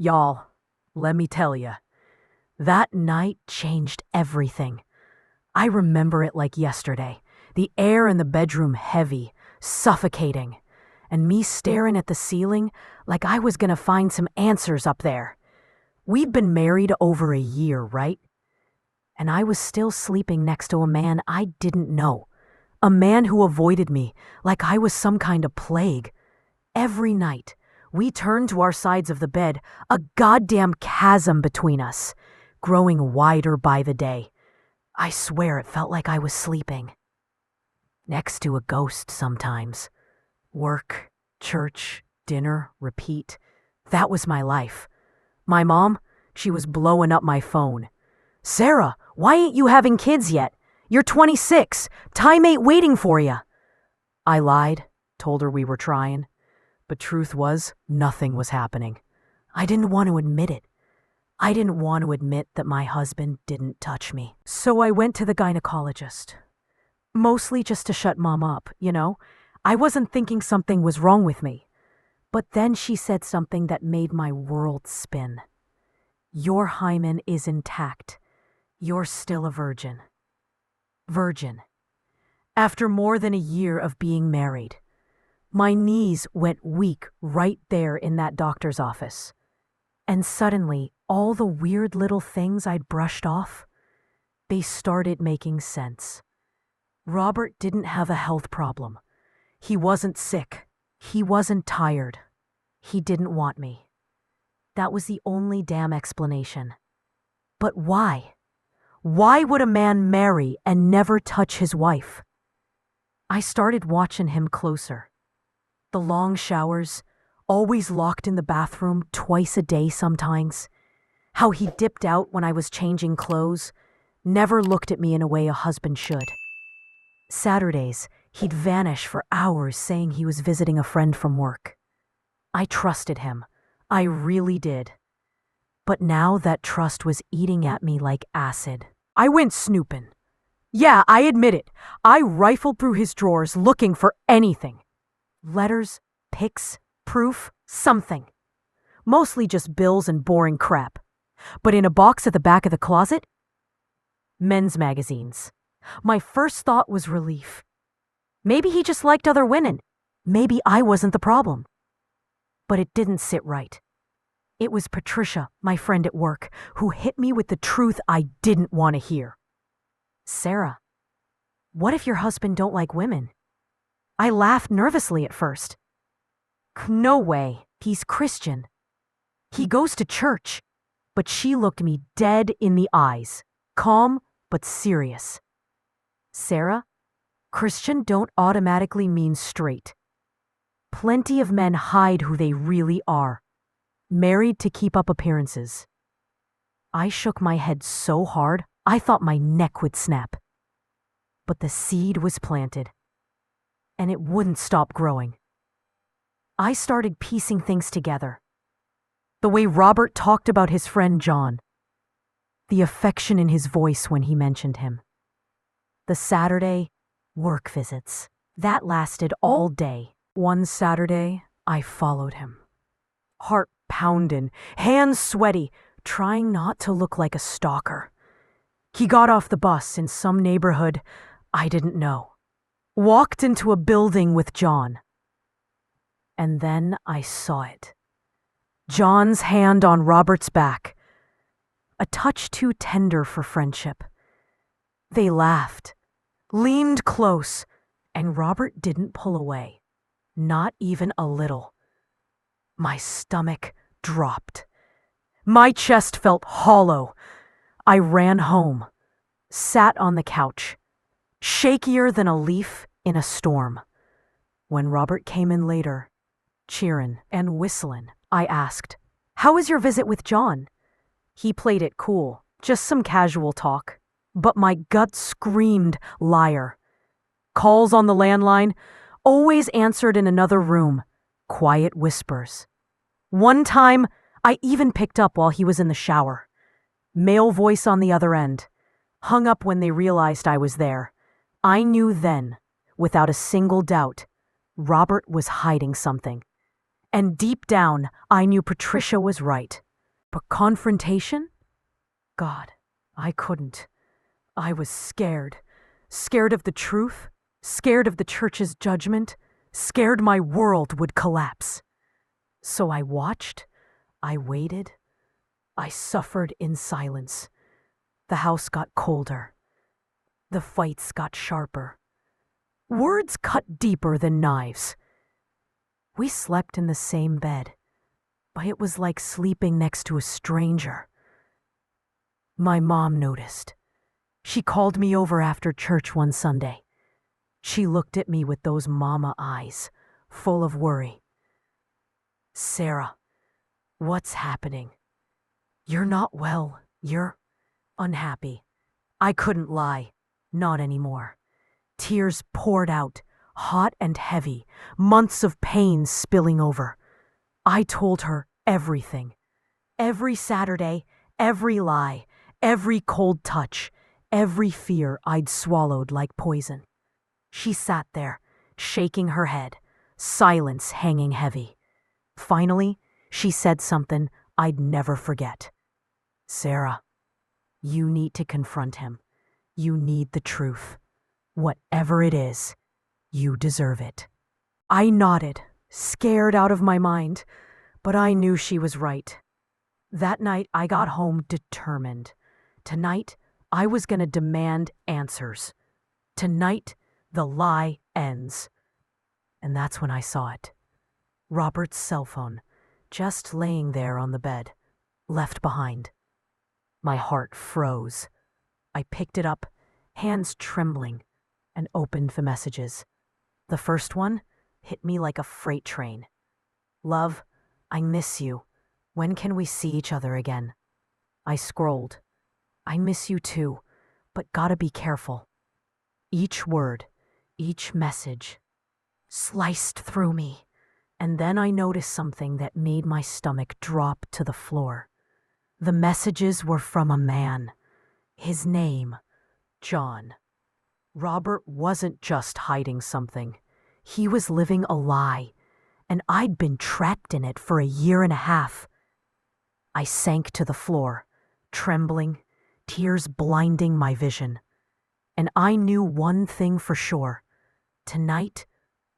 Y'all, let me tell ya, that night changed everything. I remember it like yesterday. The air in the bedroom heavy, suffocating, and me staring at the ceiling like I was gonna find some answers up there. We'd been married over a year, right? And I was still sleeping next to a man I didn't know. A man who avoided me like I was some kind of plague. Every night, we turned to our sides of the bed, a goddamn chasm between us, growing wider by the day. I swear it felt like I was sleeping. Next to a ghost sometimes. Work, church, dinner, repeat. That was my life. My mom, she was blowing up my phone. "Sarah, why ain't you having kids yet? You're 26. Time ain't waiting for you." I lied, told her we were trying. But truth was, nothing was happening. I didn't want to admit it. I didn't want to admit that my husband didn't touch me. So I went to the gynecologist. Mostly just to shut Mom up, you know? I wasn't thinking something was wrong with me. But then she said something that made my world spin. "Your hymen is intact. You're still a virgin." Virgin. After more than a year of being married. My knees went weak right there in that doctor's office. And suddenly, all the weird little things I'd brushed off, they started making sense. Robert didn't have a health problem. He wasn't sick. He wasn't tired. He didn't want me. That was the only damn explanation. But why? Why would a man marry and never touch his wife? I started watching him closer. The long showers, always locked in the bathroom twice a day sometimes. How he dipped out when I was changing clothes, never looked at me in a way a husband should. Saturdays, he'd vanish for hours saying he was visiting a friend from work. I trusted him. I really did. But now that trust was eating at me like acid. I went snooping. Yeah, I admit it. I rifled through his drawers looking for anything. Letters, pics, proof, something. Mostly just bills and boring crap. But in a box at the back of the closet, men's magazines. My first thought was relief. Maybe he just liked other women. Maybe I wasn't the problem. But it didn't sit right. It was Patricia, my friend at work, who hit me with the truth I didn't want to hear. "Sarah, what if your husband don't like women?" I laughed nervously at first. "No way. He's Christian. He goes to church." But she looked me dead in the eyes, calm but serious. "Sarah, Christian don't automatically mean straight. Plenty of men hide who they really are, married to keep up appearances." I shook my head so hard, I thought my neck would snap. But the seed was planted. And it wouldn't stop growing. I started piecing things together. The way Robert talked about his friend John. The affection in his voice when he mentioned him. The Saturday work visits. That lasted all day. One Saturday, I followed him. Heart pounding, hands sweaty, trying not to look like a stalker. He got off the bus in some neighborhood I didn't know. Walked into a building with John. And then I saw it. John's hand on Robert's back. A touch too tender for friendship. They laughed, leaned close, and Robert didn't pull away. Not even a little. My stomach dropped. My chest felt hollow. I ran home, sat on the couch, shakier than a leaf in a storm. When Robert came in later, cheerin' and whistlin', I asked, "How was your visit with John?" He played it cool, just some casual talk. But my gut screamed liar. Calls on the landline, always answered in another room, quiet whispers. One time, I even picked up while he was in the shower. Male voice on the other end. Hung up when they realized I was there. I knew then, without a single doubt, Robert was hiding something. And deep down, I knew Patricia was right. But confrontation? God, I couldn't. I was scared. Scared of the truth, scared of the church's judgment, scared my world would collapse. So I watched, I waited, I suffered in silence. The house got colder. The fights got sharper. Words cut deeper than knives. We slept in the same bed, but it was like sleeping next to a stranger. My mom noticed. She called me over after church one Sunday. She looked at me with those mama eyes, full of worry. Sarah, what's happening? You're not well. You're unhappy. I couldn't lie. Not anymore. Tears poured out, hot and heavy, months of pain spilling over. I told her everything. Every Saturday, every lie, every cold touch, every fear I'd swallowed like poison. She sat there, shaking her head, silence hanging heavy. Finally, she said something I'd never forget. Sarah, you need to confront him. You need the truth. Whatever it is, you deserve it. I nodded, scared out of my mind, but I knew she was right. That night, I got home determined. Tonight, I was going to demand answers. Tonight, the lie ends. And that's when I saw it. Robert's cell phone, just laying there on the bed, left behind. My heart froze. I picked it up, hands trembling, and opened the messages. The first one hit me like a freight train. Love, I miss you. When can we see each other again? I scrolled. I miss you too, but gotta be careful. Each word, each message, sliced through me, and then I noticed something that made my stomach drop to the floor. The messages were from a man. His name, John. Robert wasn't just hiding something. He was living a lie, and I'd been trapped in it for 1.5 years. I sank to the floor, trembling, tears blinding my vision. And I knew one thing for sure. Tonight,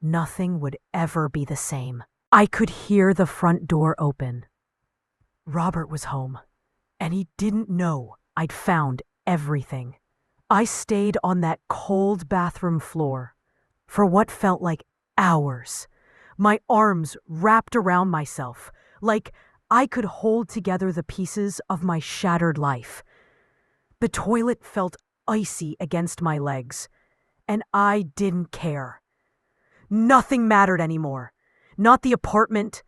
nothing would ever be the same. I could hear the front door open. Robert was home, and he didn't know I'd found everything. I stayed on that cold bathroom floor for what felt like hours, my arms wrapped around myself, like I could hold together the pieces of my shattered life. The toilet felt icy against my legs, and I didn't care. Nothing mattered anymore. Not the apartment,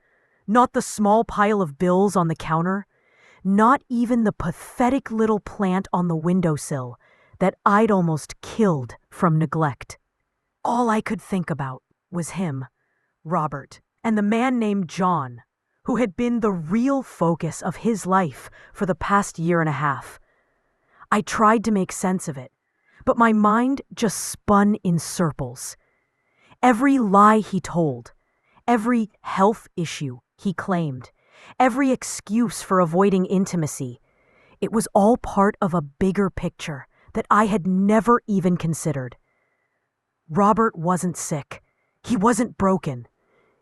not the small pile of bills on the counter, not even the pathetic little plant on the windowsill that I'd almost killed from neglect. All I could think about was him, Robert, and the man named John, who had been the real focus of his life for the past 1.5 years. I tried to make sense of it, but my mind just spun in circles. Every lie he told, every health issue he claimed, every excuse for avoiding intimacy, it was all part of a bigger picture that I had never even considered. Robert wasn't sick. He wasn't broken.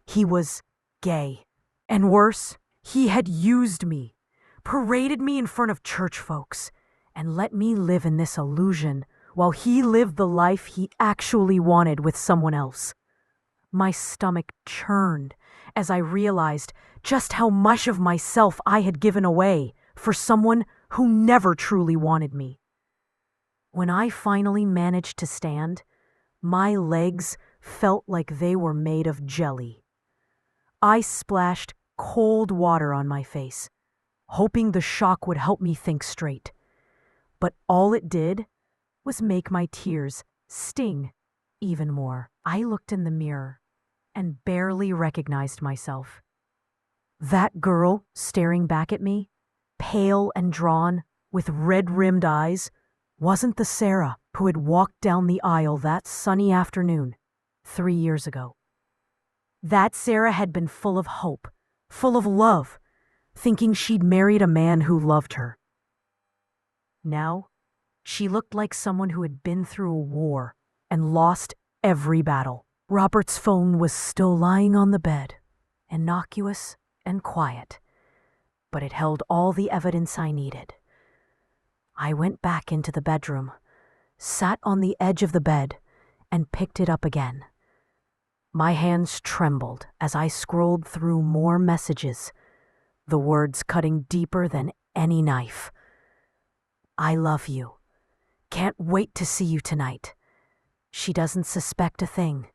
He was gay. And worse, he had used me, paraded me in front of church folks, and let me live in this illusion while he lived the life he actually wanted with someone else. My stomach churned as I realized just how much of myself I had given away for someone who never truly wanted me. When I finally managed to stand, my legs felt like they were made of jelly. I splashed cold water on my face, hoping the shock would help me think straight. But all it did was make my tears sting even more. I looked in the mirror and barely recognized myself. That girl staring back at me, pale and drawn, with red-rimmed eyes, wasn't the Sarah who had walked down the aisle that sunny afternoon 3 years ago. That Sarah had been full of hope, full of love, thinking she'd married a man who loved her. Now, she looked like someone who had been through a war and lost every battle. Robert's phone was still lying on the bed, innocuous and quiet, but it held all the evidence I needed. I went back into the bedroom, sat on the edge of the bed, and picked it up again. My hands trembled as I scrolled through more messages, the words cutting deeper than any knife. I love you. Can't wait to see you tonight. She doesn't suspect a thing.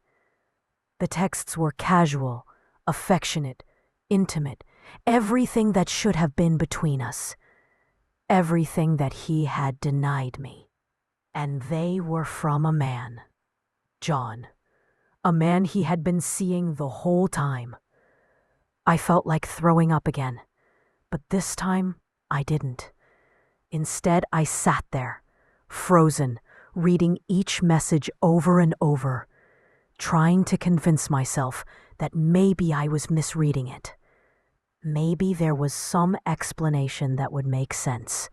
The texts were casual, affectionate, intimate, everything that should have been between us. Everything that he had denied me. And they were from a man. John. A man he had been seeing the whole time. I felt like throwing up again, but this time I didn't. Instead, I sat there, frozen, reading each message over and over, trying to convince myself that maybe I was misreading it. Maybe there was some explanation that would make sense.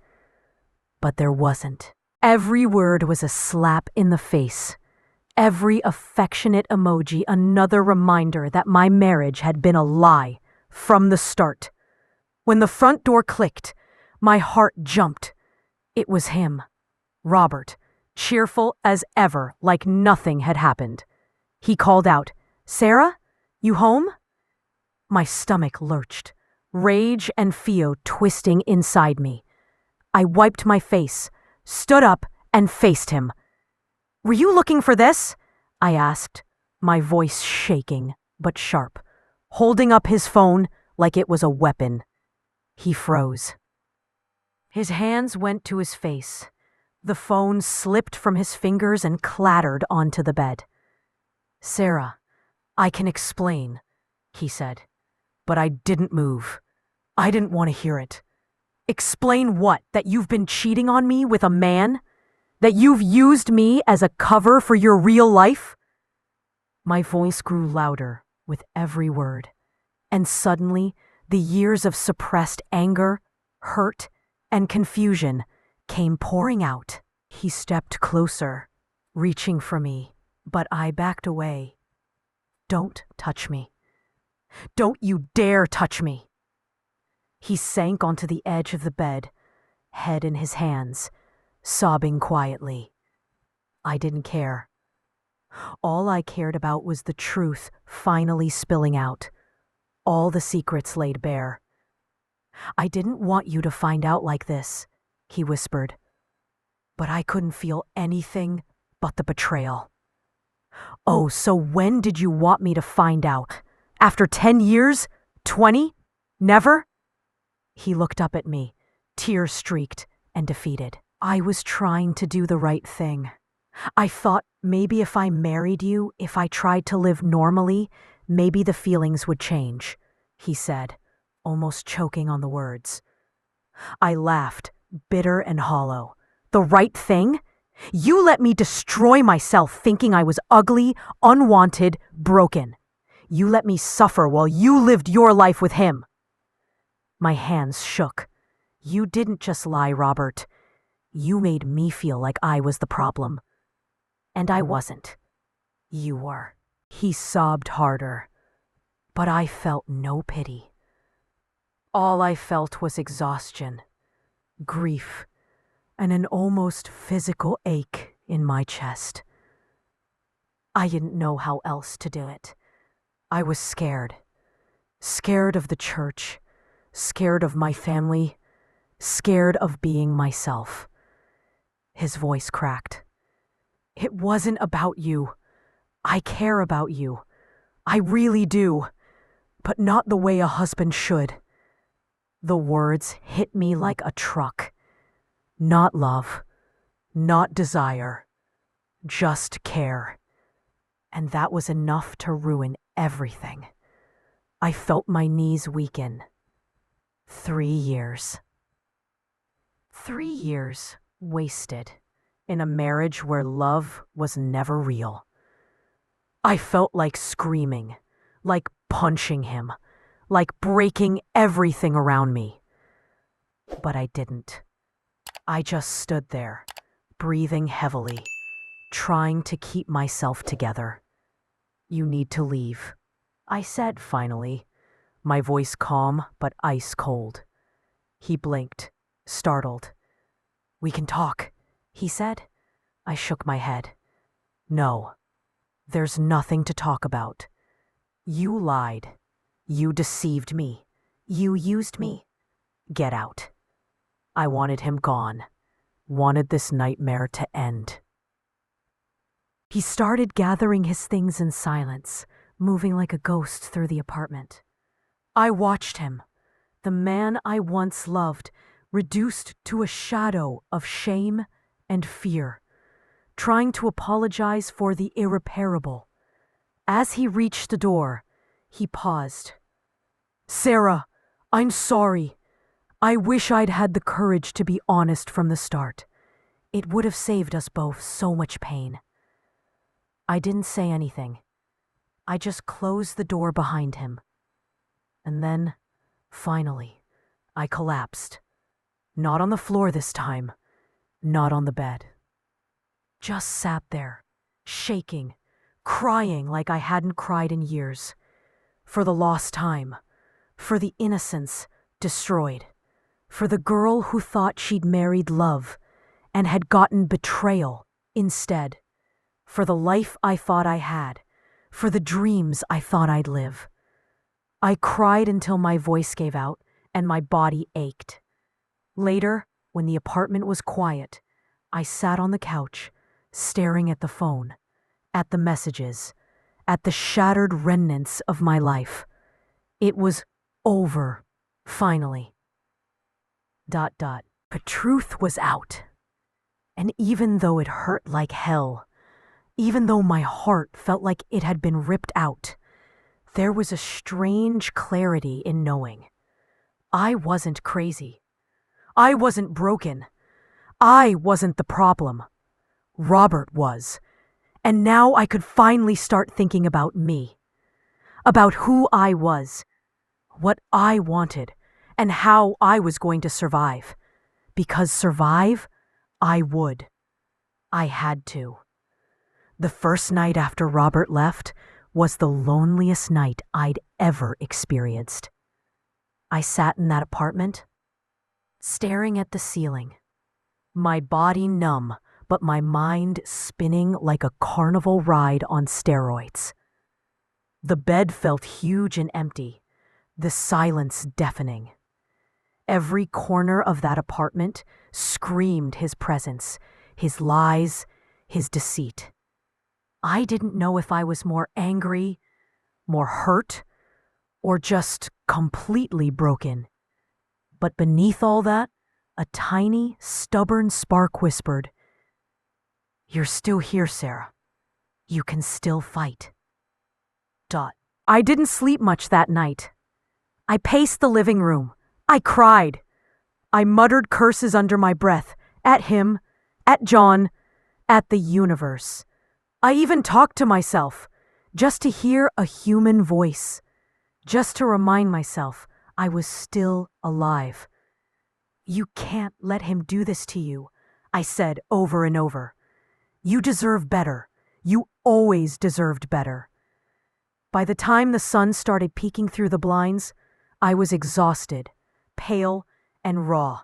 But there wasn't. Every word was a slap in the face. Every affectionate emoji another reminder that my marriage had been a lie from the start. When the front door clicked, my heart jumped. It was him, Robert, cheerful as ever, like nothing had happened. He called out, "Sarah, you home?" My stomach lurched, rage and fear twisting inside me. I wiped my face, stood up, and faced him. "Were you looking for this?" I asked, my voice shaking but sharp, holding up his phone like it was a weapon. He froze. His hands went to his face. The phone slipped from his fingers and clattered onto the bed. "Sarah, I can explain," he said, but I didn't move. I didn't want to hear it. "Explain what? That you've been cheating on me with a man? That you've used me as a cover for your real life?" My voice grew louder with every word, and suddenly the years of suppressed anger, hurt, and confusion came pouring out. He stepped closer, reaching for me, but I backed away. "Don't touch me. Don't you dare touch me." He sank onto the edge of the bed, head in his hands, sobbing quietly. I didn't care. All I cared about was the truth finally spilling out, all the secrets laid bare. "I didn't want you to find out like this," he whispered, but I couldn't feel anything but the betrayal. "Oh, so when did you want me to find out? After 10 years? 20? Never?" He looked up at me, tear-streaked and defeated. "I was trying to do the right thing. I thought maybe if I married you, if I tried to live normally, maybe the feelings would change," he said, almost choking on the words. I laughed, bitter and hollow. "The right thing? You let me destroy myself thinking I was ugly, unwanted, broken. You let me suffer while you lived your life with him." My hands shook. "You didn't just lie, Robert. You made me feel like I was the problem. And I wasn't. You were." He sobbed harder, but I felt no pity. All I felt was exhaustion, grief, and an almost physical ache in my chest. I didn't know how else to do it. I was scared. Scared of the church, scared of my family, scared of being myself. His voice cracked. "It wasn't about you. I care about you. I really do. But not the way a husband should." The words hit me like a truck. Not love, not desire, just care. And that was enough to ruin everything. I felt my knees weaken. 3 years. 3 years wasted in a marriage where love was never real. I felt like screaming, like punching him, like breaking everything around me. But I didn't. I just stood there, breathing heavily, trying to keep myself together. "You need to leave," I said finally, my voice calm but ice cold. He blinked, startled. "We can talk," he said. I shook my head. "No, there's nothing to talk about. You lied. You deceived me. You used me. Get out." I wanted him gone. Wanted this nightmare to end. He started gathering his things in silence, moving like a ghost through the apartment. I watched him, the man I once loved, reduced to a shadow of shame and fear, trying to apologize for the irreparable. As he reached the door, he paused. "Sarah, I'm sorry. I wish I'd had the courage to be honest from the start. It would have saved us both so much pain." I didn't say anything. I just closed the door behind him. And then, finally, I collapsed. Not on the floor this time, not on the bed. Just sat there, shaking, crying like I hadn't cried in years. For the lost time, for the innocence destroyed, for the girl who thought she'd married love and had gotten betrayal instead, for the life I thought I had, for the dreams I thought I'd live. I cried until my voice gave out and my body ached. Later, when the apartment was quiet, I sat on the couch, staring at the phone, at the messages, at the shattered remnants of my life. It was over, finally. ... The truth was out. And even though it hurt like hell, even though my heart felt like it had been ripped out, there was a strange clarity in knowing. I wasn't crazy. I wasn't broken. I wasn't the problem. Robert was. And now I could finally start thinking about me. About who I was, what I wanted, and how I was going to survive. Because survive, I would. I had to. The first night after Robert left was the loneliest night I'd ever experienced. I sat in that apartment, staring at the ceiling, my body numb, but my mind spinning like a carnival ride on steroids. The bed felt huge and empty, the silence deafening. Every corner of that apartment screamed his presence, his lies, his deceit. I didn't know if I was more angry, more hurt, or just completely broken. But beneath all that, a tiny, stubborn spark whispered, "You're still here, Sarah. You can still fight." ... I didn't sleep much that night. I paced the living room. I cried. I muttered curses under my breath, at him, at John, at the universe. I even talked to myself, just to hear a human voice, just to remind myself I was still alive. "You can't let him do this to you," I said over and over. "You deserve better. You always deserved better." By the time the sun started peeking through the blinds, I was exhausted, pale, and raw.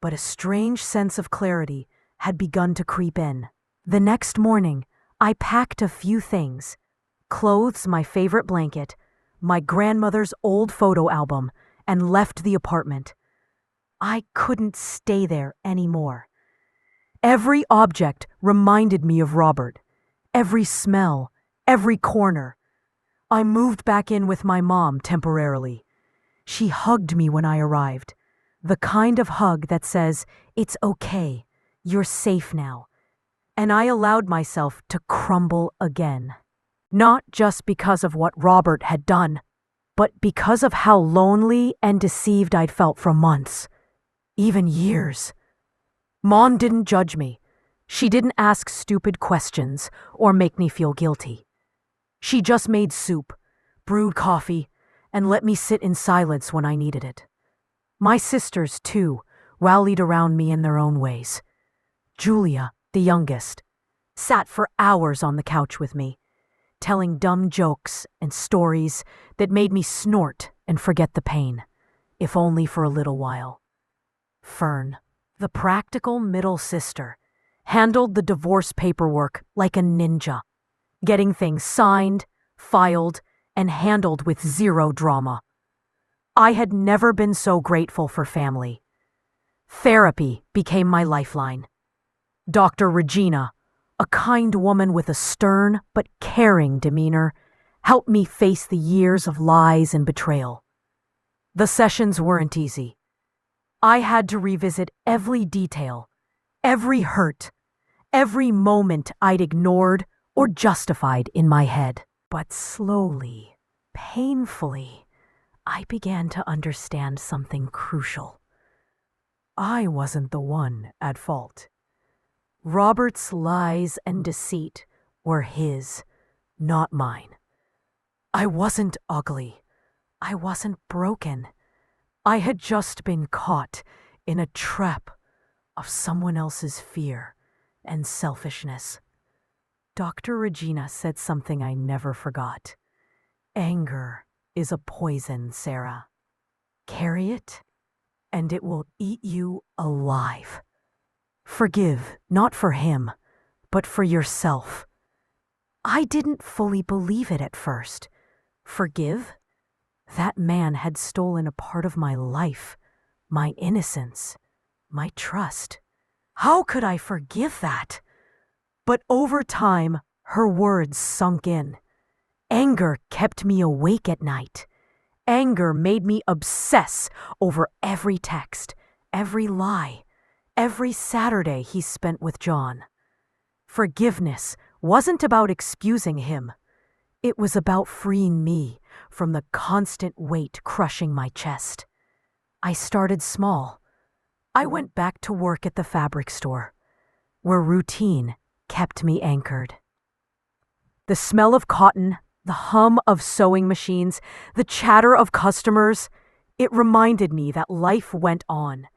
But a strange sense of clarity had begun to creep in. The next morning, I packed a few things: clothes, my favorite blanket, my grandmother's old photo album, and left the apartment. I couldn't stay there anymore. Every object reminded me of Robert. Every smell, every corner. I moved back in with my mom temporarily. She hugged me when I arrived. The kind of hug that says, "It's okay, you're safe now." And I allowed myself to crumble again. Not just because of what Robert had done, but because of how lonely and deceived I'd felt for months, even years. Mom didn't judge me. She didn't ask stupid questions or make me feel guilty. She just made soup, brewed coffee, and let me sit in silence when I needed it. My sisters, too, rallied around me in their own ways. Julia, the youngest, sat for hours on the couch with me, telling dumb jokes and stories that made me snort and forget the pain, if only for a little while. Fern, the practical middle sister, handled the divorce paperwork like a ninja, getting things signed, filed, and handled with zero drama. I had never been so grateful for family. Therapy became my lifeline. Dr. Regina, a kind woman with a stern but caring demeanor, helped me face the years of lies and betrayal. The sessions weren't easy. I had to revisit every detail, every hurt, every moment I'd ignored or justified in my head. But slowly, painfully, I began to understand something crucial. I wasn't the one at fault. Robert's lies and deceit were his, not mine. I wasn't ugly. I wasn't broken. I had just been caught in a trap of someone else's fear and selfishness. Dr. Regina said something I never forgot. Anger is a poison, Sarah. Carry it, and it will eat you alive. Forgive, not for him, but for yourself. I didn't fully believe it at first. Forgive? That man had stolen a part of my life, my innocence, my trust. How could I forgive that? But over time, her words sunk in. Anger kept me awake at night. Anger made me obsess over every text, every lie, every Saturday he spent with John. Forgiveness wasn't about excusing him. It was about freeing me from the constant weight crushing my chest. I started small. I went back to work at the fabric store, where routine kept me anchored. The smell of cotton, the hum of sewing machines, the chatter of customers, it reminded me that life went on,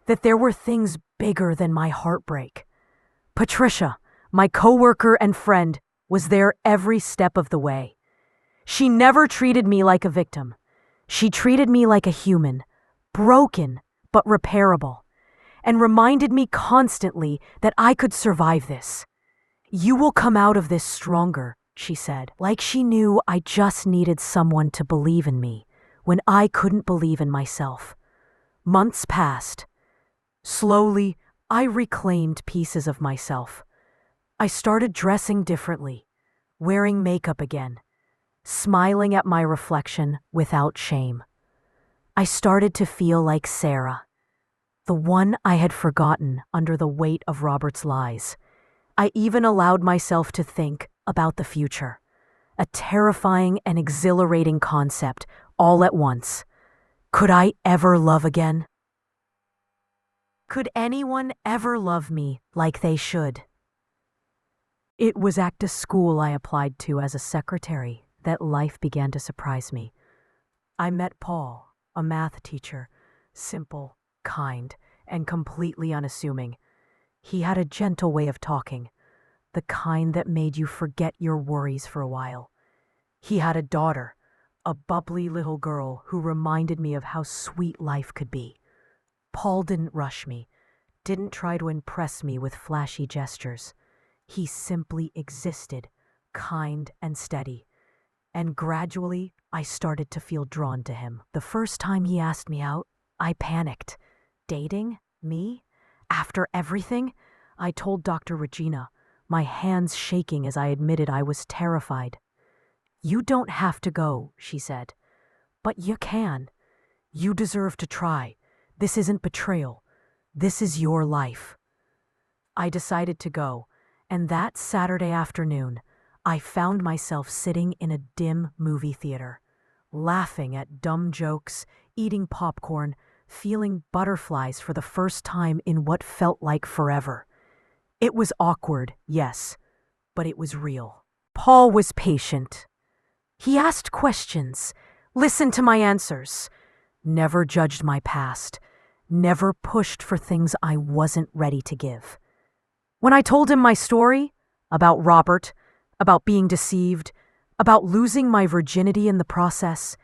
that there were things bigger than my heartbreak. Patricia, my coworker and friend, was there every step of the way. She never treated me like a victim. She treated me like a human, broken but repairable, and reminded me constantly that I could survive this. You will come out of this stronger, she said, like she knew I just needed someone to believe in me when I couldn't believe in myself. Months passed. Slowly, I reclaimed pieces of myself. I started dressing differently, wearing makeup again, smiling at my reflection without shame. I started to feel like Sarah, the one I had forgotten under the weight of Robert's lies. I even allowed myself to think about the future, a terrifying and exhilarating concept all at once. Could I ever love again? Could anyone ever love me like they should? It was at the school I applied to as a secretary that life began to surprise me. I met Paul, a math teacher, simple, kind, and completely unassuming. He had a gentle way of talking, the kind that made you forget your worries for a while. He had a daughter, a bubbly little girl who reminded me of how sweet life could be. Paul didn't rush me, didn't try to impress me with flashy gestures. He simply existed, kind and steady. And gradually, I started to feel drawn to him. The first time he asked me out, I panicked. Dating? Me? After everything? I told Dr. Regina, my hands shaking as I admitted I was terrified. You don't have to go, she said. But you can. You deserve to try. This isn't betrayal. This is your life. I decided to go, and that Saturday afternoon, I found myself sitting in a dim movie theater, laughing at dumb jokes, eating popcorn, feeling butterflies for the first time in what felt like forever. It was awkward, yes, but it was real. Paul was patient. He asked questions, listened to my answers, never judged my past, never pushed for things I wasn't ready to give. When I told him my story, about Robert, about being deceived, about losing my virginity in the process,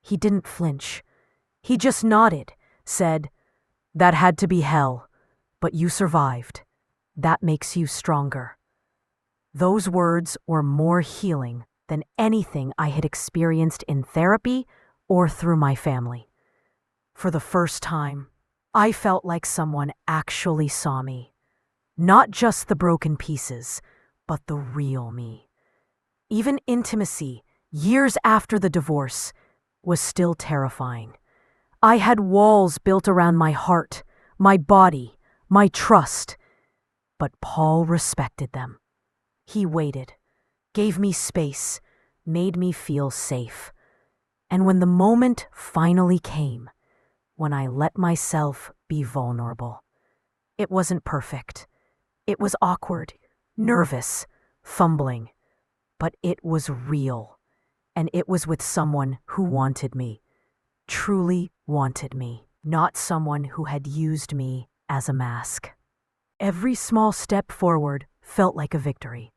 he didn't flinch. He just nodded, said, "That had to be hell, but you survived. That makes you stronger." Those words were more healing than anything I had experienced in therapy or through my family. For the first time, I felt like someone actually saw me. Not just the broken pieces, but the real me. Even intimacy, years after the divorce, was still terrifying. I had walls built around my heart, my body, my trust. But Paul respected them. He waited, gave me space, made me feel safe. And when the moment finally came, when I let myself be vulnerable, it wasn't perfect. It was awkward, nervous, fumbling. But it was real. And it was with someone who wanted me, truly wanted me, not someone who had used me as a mask. Every small step forward felt like a victory.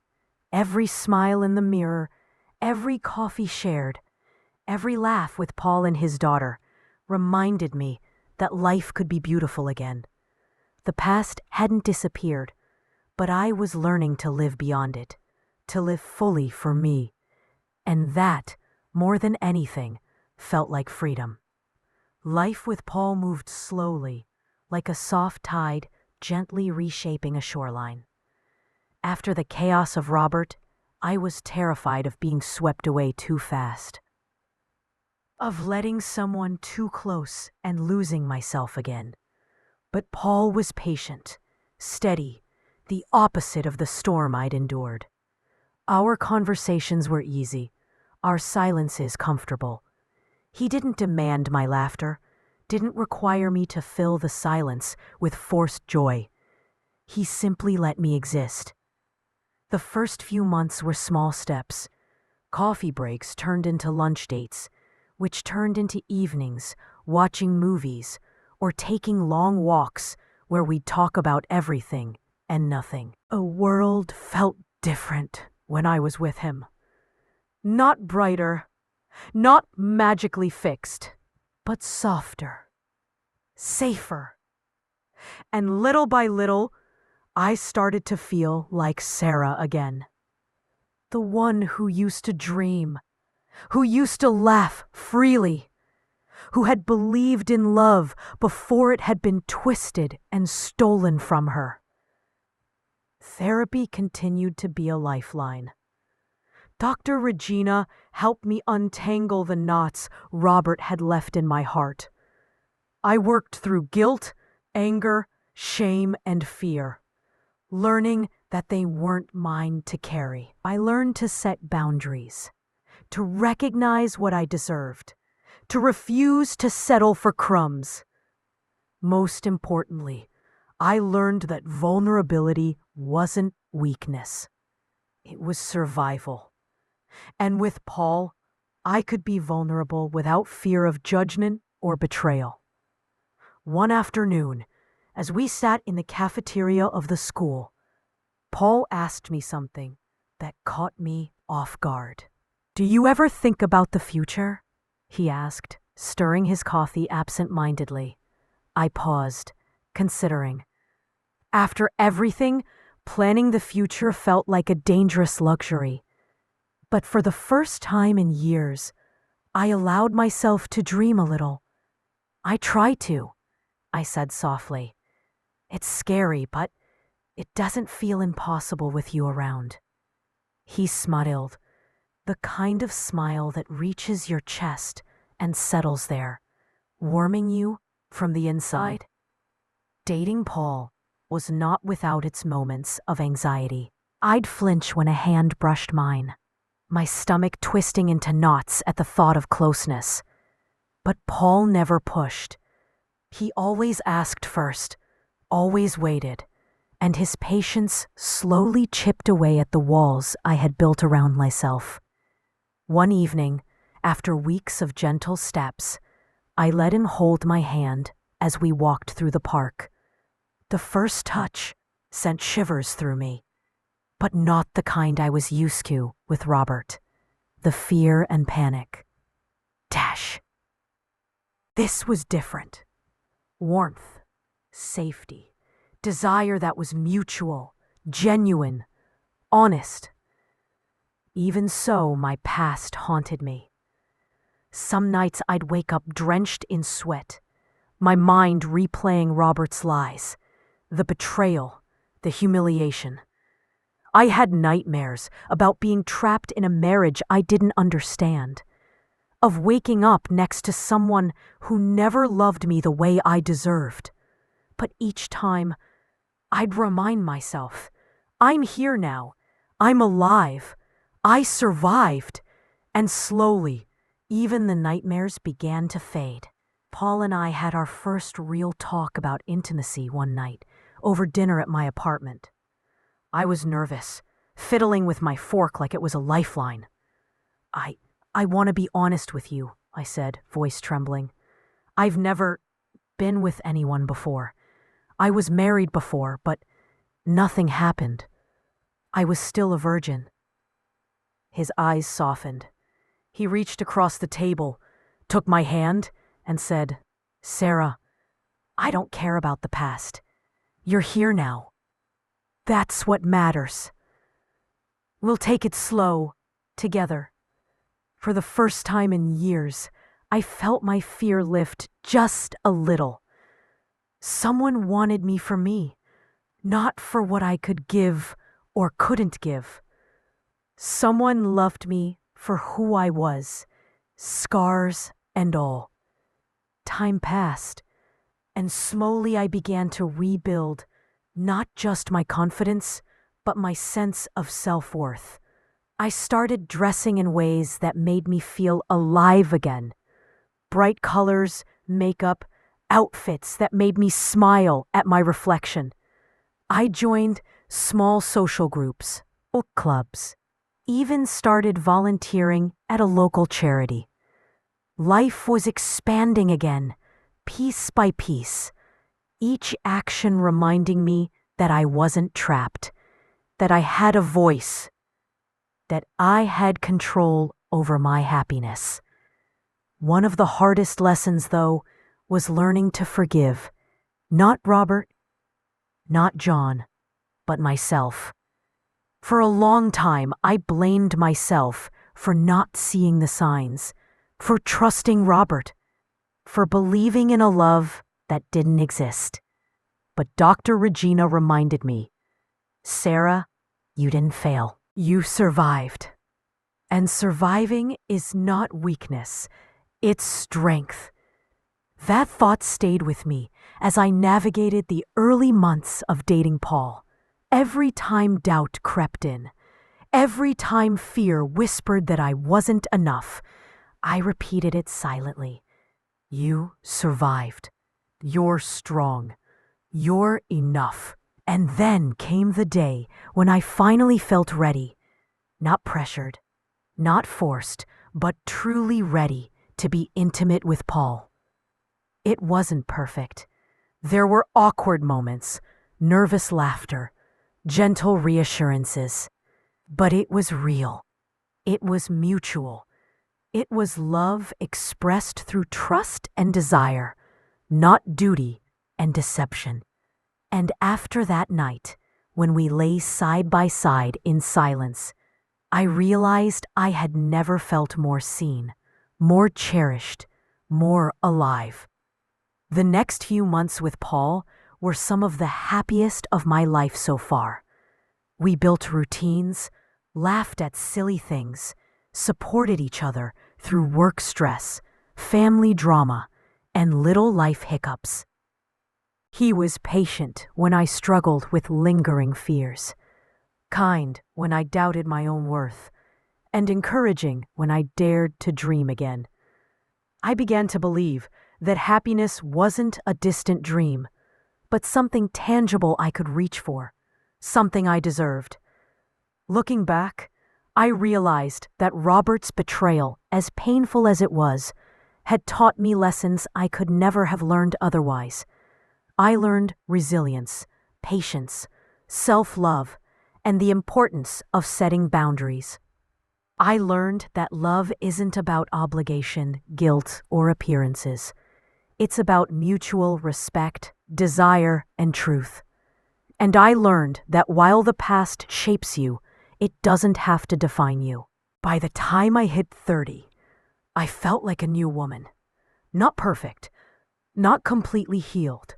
Every smile in the mirror, every coffee shared, every laugh with Paul and his daughter reminded me that life could be beautiful again. The past hadn't disappeared, but I was learning to live beyond it, to live fully for me. And that, more than anything, felt like freedom. Life with Paul moved slowly, like a soft tide gently reshaping a shoreline. After the chaos of Robert, I was terrified of being swept away too fast, of letting someone too close and losing myself again. But Paul was patient, steady, the opposite of the storm I'd endured. Our conversations were easy, our silences comfortable. He didn't demand my laughter, didn't require me to fill the silence with forced joy. He simply let me exist. The first few months were small steps. Coffee breaks turned into lunch dates, which turned into evenings, watching movies, or taking long walks where we'd talk about everything and nothing. A world felt different when I was with him. Not brighter, not magically fixed, but softer, safer. And little by little, I started to feel like Sarah again. The one who used to dream, who used to laugh freely, who had believed in love before it had been twisted and stolen from her. Therapy continued to be a lifeline. Dr. Regina helped me untangle the knots Robert had left in my heart. I worked through guilt, anger, shame, and fear, learning that they weren't mine to carry. I learned to set boundaries, to recognize what I deserved, to refuse to settle for crumbs. Most importantly, I learned that vulnerability wasn't weakness. It was survival. And with Paul, I could be vulnerable without fear of judgment or betrayal. One afternoon, as we sat in the cafeteria of the school, Paul asked me something that caught me off guard. "Do you ever think about the future?" he asked, stirring his coffee absent-mindedly. I paused, considering. After everything, planning the future felt like a dangerous luxury. But for the first time in years, I allowed myself to dream a little. "I try to," I said softly. "It's scary, but it doesn't feel impossible with you around." He smiled, the kind of smile that reaches your chest and settles there, warming you from the inside. Dating Paul was not without its moments of anxiety. I'd flinch when a hand brushed mine, my stomach twisting into knots at the thought of closeness. But Paul never pushed. He always asked first, always waited, and his patience slowly chipped away at the walls I had built around myself. One evening, After weeks of gentle steps, I let him hold my hand as we walked through the park. The first touch sent shivers through me, but not the kind I was used to with Robert. The fear and panic. Dash. This was different. Warmth, safety, desire that was mutual, genuine, honest. Even so, my past haunted me. Some nights I'd wake up drenched in sweat, my mind replaying Robert's lies, the betrayal, the humiliation. I had nightmares about being trapped in a marriage I didn't understand, of waking up next to someone who never loved me the way I deserved. But each time, I'd remind myself, I'm here now, I'm alive, I survived, and slowly, even the nightmares began to fade. Paul and I had our first real talk about intimacy one night, over dinner at my apartment. I was nervous, fiddling with my fork like it was a lifeline. I want to be honest with you, I said, voice trembling. I've never been with anyone before. I was married before, but nothing happened. I was still a virgin. His eyes softened. He reached across the table, took my hand, and said, Sarah, I don't care about the past. You're here now. That's what matters. We'll take it slow, together. For the first time in years, I felt my fear lift just a little. Someone wanted me for me, not for what I could give or couldn't give. Someone loved me for who I was, scars and all. Time passed, and slowly I began to rebuild not just my confidence, but my sense of self-worth. I started dressing in ways that made me feel alive again. Bright colors, makeup, outfits that made me smile at my reflection. I joined small social groups, book clubs, even started volunteering at a local charity. Life was expanding again, piece by piece, each action reminding me that I wasn't trapped, that I had a voice, that I had control over my happiness. One of the hardest lessons, though, was learning to forgive, not Robert, not John, but myself. For a long time, I blamed myself for not seeing the signs, for trusting Robert, for believing in a love that didn't exist. But Dr. Regina reminded me, Sarah, you didn't fail. You survived. And surviving is not weakness, it's strength. That thought stayed with me as I navigated the early months of dating Paul. Every time doubt crept in, every time fear whispered that I wasn't enough, I repeated it silently. You survived. You're strong. You're enough. And then came the day when I finally felt ready, not pressured, not forced, but truly ready to be intimate with Paul. It wasn't perfect. There were awkward moments, nervous laughter, gentle reassurances. But it was real. It was mutual. It was love expressed through trust and desire, not duty and deception. And after that night, when we lay side by side in silence, I realized I had never felt more seen, more cherished, more alive. The next few months with Paul were some of the happiest of my life so far. We built routines, laughed at silly things, supported each other through work stress, family drama, and little life hiccups. He was patient when I struggled with lingering fears, kind when I doubted my own worth, and encouraging when I dared to dream again. I began to believe that happiness wasn't a distant dream, but something tangible I could reach for, something I deserved. Looking back, I realized that Robert's betrayal, as painful as it was, had taught me lessons I could never have learned otherwise. I learned resilience, patience, self-love, and the importance of setting boundaries. I learned that love isn't about obligation, guilt, or appearances. It's about mutual respect, desire, and truth. And I learned that while the past shapes you, it doesn't have to define you. By the time I hit 30, I felt like a new woman. Not perfect, not completely healed,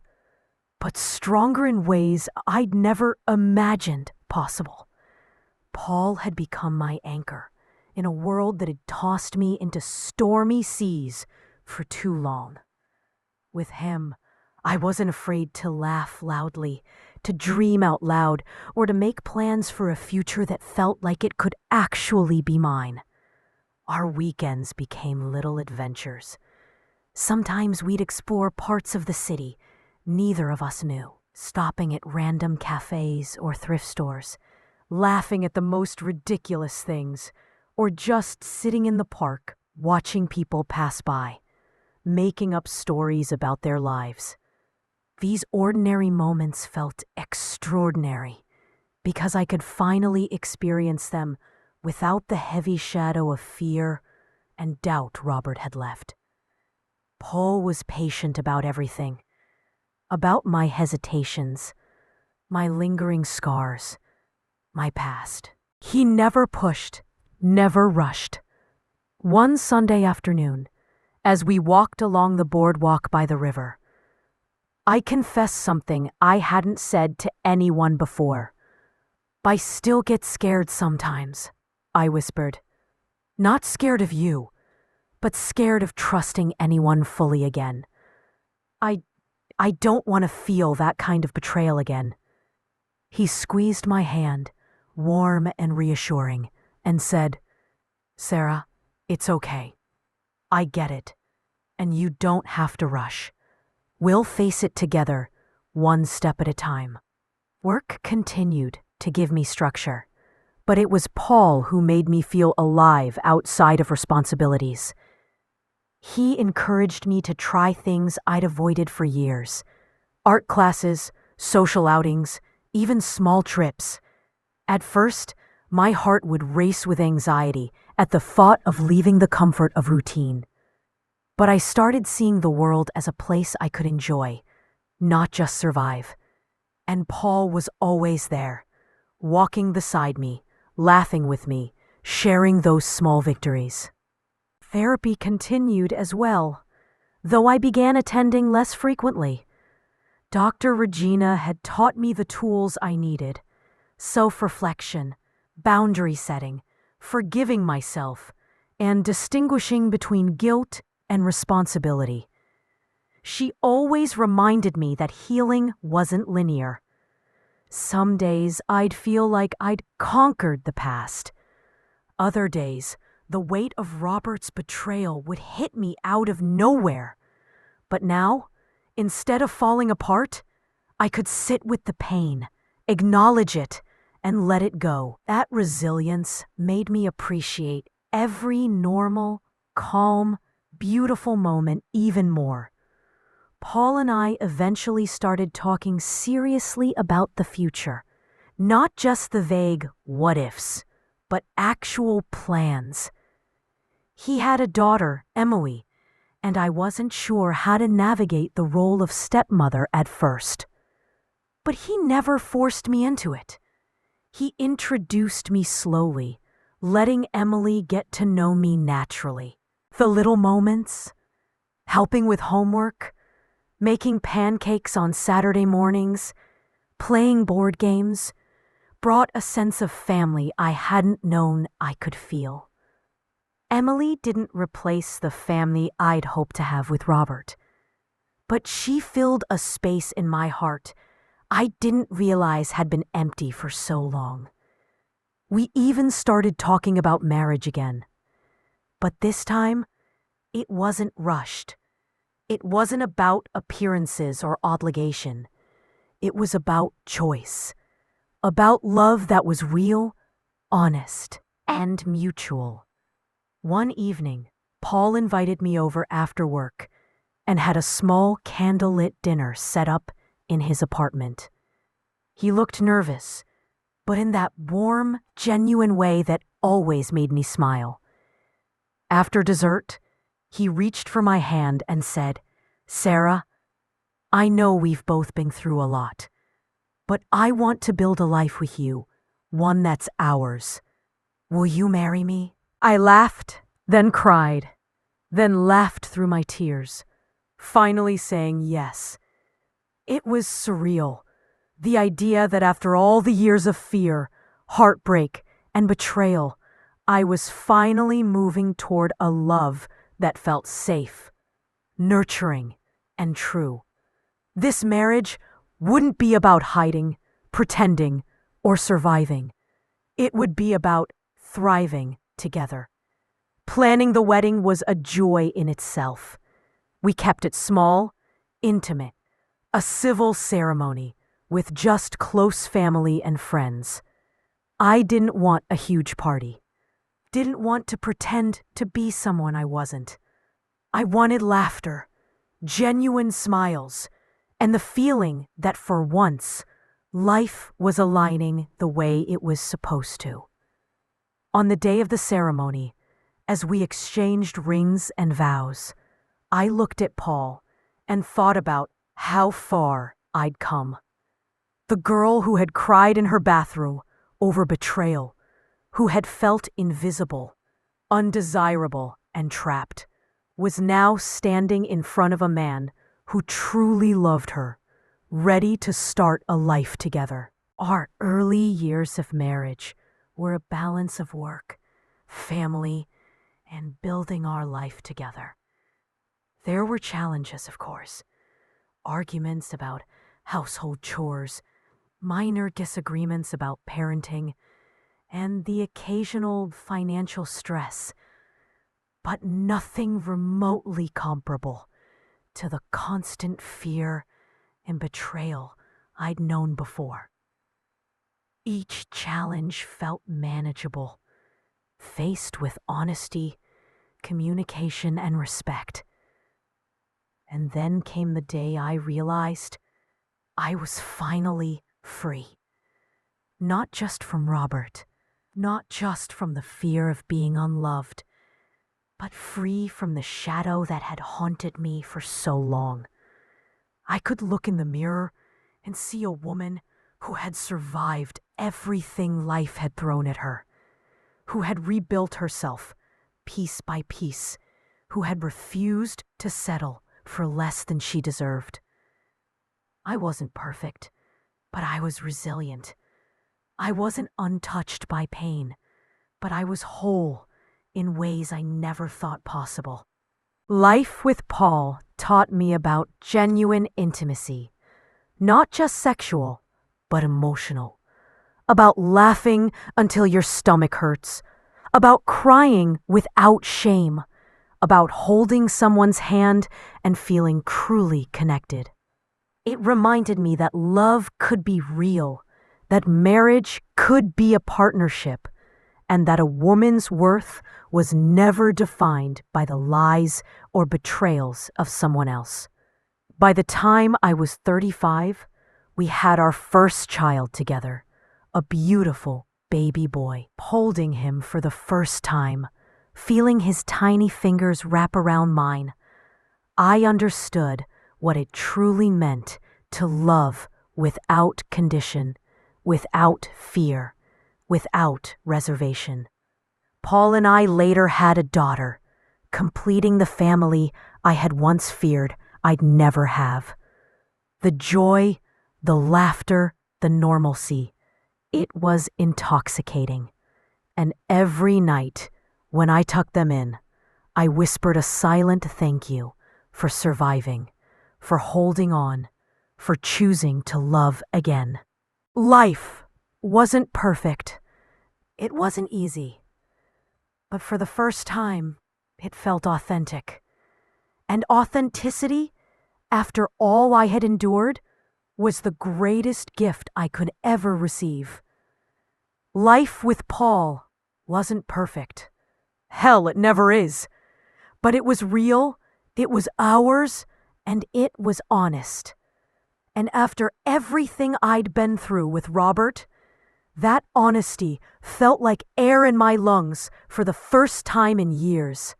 but stronger in ways I'd never imagined possible. Paul had become my anchor in a world that had tossed me into stormy seas for too long. With him, I wasn't afraid to laugh loudly, to dream out loud, or to make plans for a future that felt like it could actually be mine. Our weekends became little adventures. Sometimes we'd explore parts of the city neither of us knew, stopping at random cafes or thrift stores, laughing at the most ridiculous things, or just sitting in the park watching people pass by, making up stories about their lives. These ordinary moments felt extraordinary because I could finally experience them without the heavy shadow of fear and doubt Robert had left. Paul was patient about everything, about my hesitations, my lingering scars, my past. He never pushed, never rushed. One Sunday afternoon, as we walked along the boardwalk by the river, I confessed something I hadn't said to anyone before. "I still get scared sometimes," I whispered. "Not scared of you, but scared of trusting anyone fully again. I don't want to feel that kind of betrayal again." He squeezed my hand, warm and reassuring, and said, "Sarah, it's okay. I get it, and you don't have to rush. We'll face it together, one step at a time." Work continued to give me structure, but it was Paul who made me feel alive outside of responsibilities. He encouraged me to try things I'd avoided for years: art classes, social outings, even small trips. At first, my heart would race with anxiety at the thought of leaving the comfort of routine. But I started seeing the world as a place I could enjoy, not just survive. And Paul was always there, walking beside me, laughing with me, sharing those small victories. Therapy continued as well, though I began attending less frequently. Dr. Regina had taught me the tools I needed: self-reflection, boundary setting, forgiving myself, and distinguishing between guilt and responsibility. She always reminded me that healing wasn't linear. Some days I'd feel like I'd conquered the past. Other days, the weight of Robert's betrayal would hit me out of nowhere. But now, instead of falling apart, I could sit with the pain, acknowledge it, and let it go. That resilience made me appreciate every normal, calm, beautiful moment even more. Paul and I eventually started talking seriously about the future, not just the vague what-ifs, but actual plans. He had a daughter, Emily, and I wasn't sure how to navigate the role of stepmother at first. But he never forced me into it. He introduced me slowly, letting Emily get to know me naturally. The little moments, helping with homework, making pancakes on Saturday mornings, playing board games, brought a sense of family I hadn't known I could feel. Emily didn't replace the family I'd hoped to have with Robert, but she filled a space in my heart I didn't realize had been empty for so long. We even started talking about marriage again. But this time, it wasn't rushed. It wasn't about appearances or obligation. It was about choice, about love that was real, honest, and mutual. One evening, Paul invited me over after work and had a small candlelit dinner set up in his apartment. He looked nervous, but in that warm, genuine way that always made me smile. After dessert, he reached for my hand and said, "Sarah, I know we've both been through a lot, but I want to build a life with you, one that's ours. Will you marry me?" I laughed, then cried, then laughed through my tears, finally saying yes. It was surreal, the idea that after all the years of fear, heartbreak, and betrayal, I was finally moving toward a love that felt safe, nurturing, and true. This marriage wouldn't be about hiding, pretending, or surviving. It would be about thriving together. Planning the wedding was a joy in itself. We kept it small, intimate, a civil ceremony with just close family and friends. I didn't want a huge party. Didn't want to pretend to be someone I wasn't. I wanted laughter, genuine smiles, and the feeling that for once, life was aligning the way it was supposed to. On the day of the ceremony, as we exchanged rings and vows, I looked at Paul and thought about how far I'd come. The girl who had cried in her bathroom over betrayal, who had felt invisible, undesirable, and trapped, was now standing in front of a man who truly loved her, ready to start a life together. Our early years of marriage were a balance of work, family, and building our life together. There were challenges, of course. Arguments about household chores, minor disagreements about parenting, and the occasional financial stress, but nothing remotely comparable to the constant fear and betrayal I'd known before. Each challenge felt manageable, faced with honesty, communication, and respect. And then came the day I realized I was finally free. Not just from Robert, not just from the fear of being unloved, but free from the shadow that had haunted me for so long. I could look in the mirror and see a woman who had survived everything life had thrown at her, who had rebuilt herself piece by piece, who had refused to settle for less than she deserved. I wasn't perfect, but I was resilient. I wasn't untouched by pain, but I was whole in ways I never thought possible. Life with Paul taught me about genuine intimacy, not just sexual, but emotional. About laughing until your stomach hurts, about crying without shame, about holding someone's hand and feeling truly connected. It reminded me that love could be real, that marriage could be a partnership, and that a woman's worth was never defined by the lies or betrayals of someone else. By the time I was 35, we had our first child together, a beautiful baby boy. Holding him for the first time, feeling his tiny fingers wrap around mine, I understood what it truly meant to love without condition, without fear, without reservation. Paul and I later had a daughter, completing the family I had once feared I'd never have. The joy, the laughter, the normalcy, it was intoxicating. And every night, when I tucked them in, I whispered a silent thank you for surviving, for holding on, for choosing to love again. Life wasn't perfect. It wasn't easy. But for the first time, it felt authentic. And authenticity, after all I had endured, was the greatest gift I could ever receive. Life with Paul wasn't perfect. Hell, it never is. But it was real, it was ours, and it was honest. And after everything I'd been through with Robert, that honesty felt like air in my lungs for the first time in years.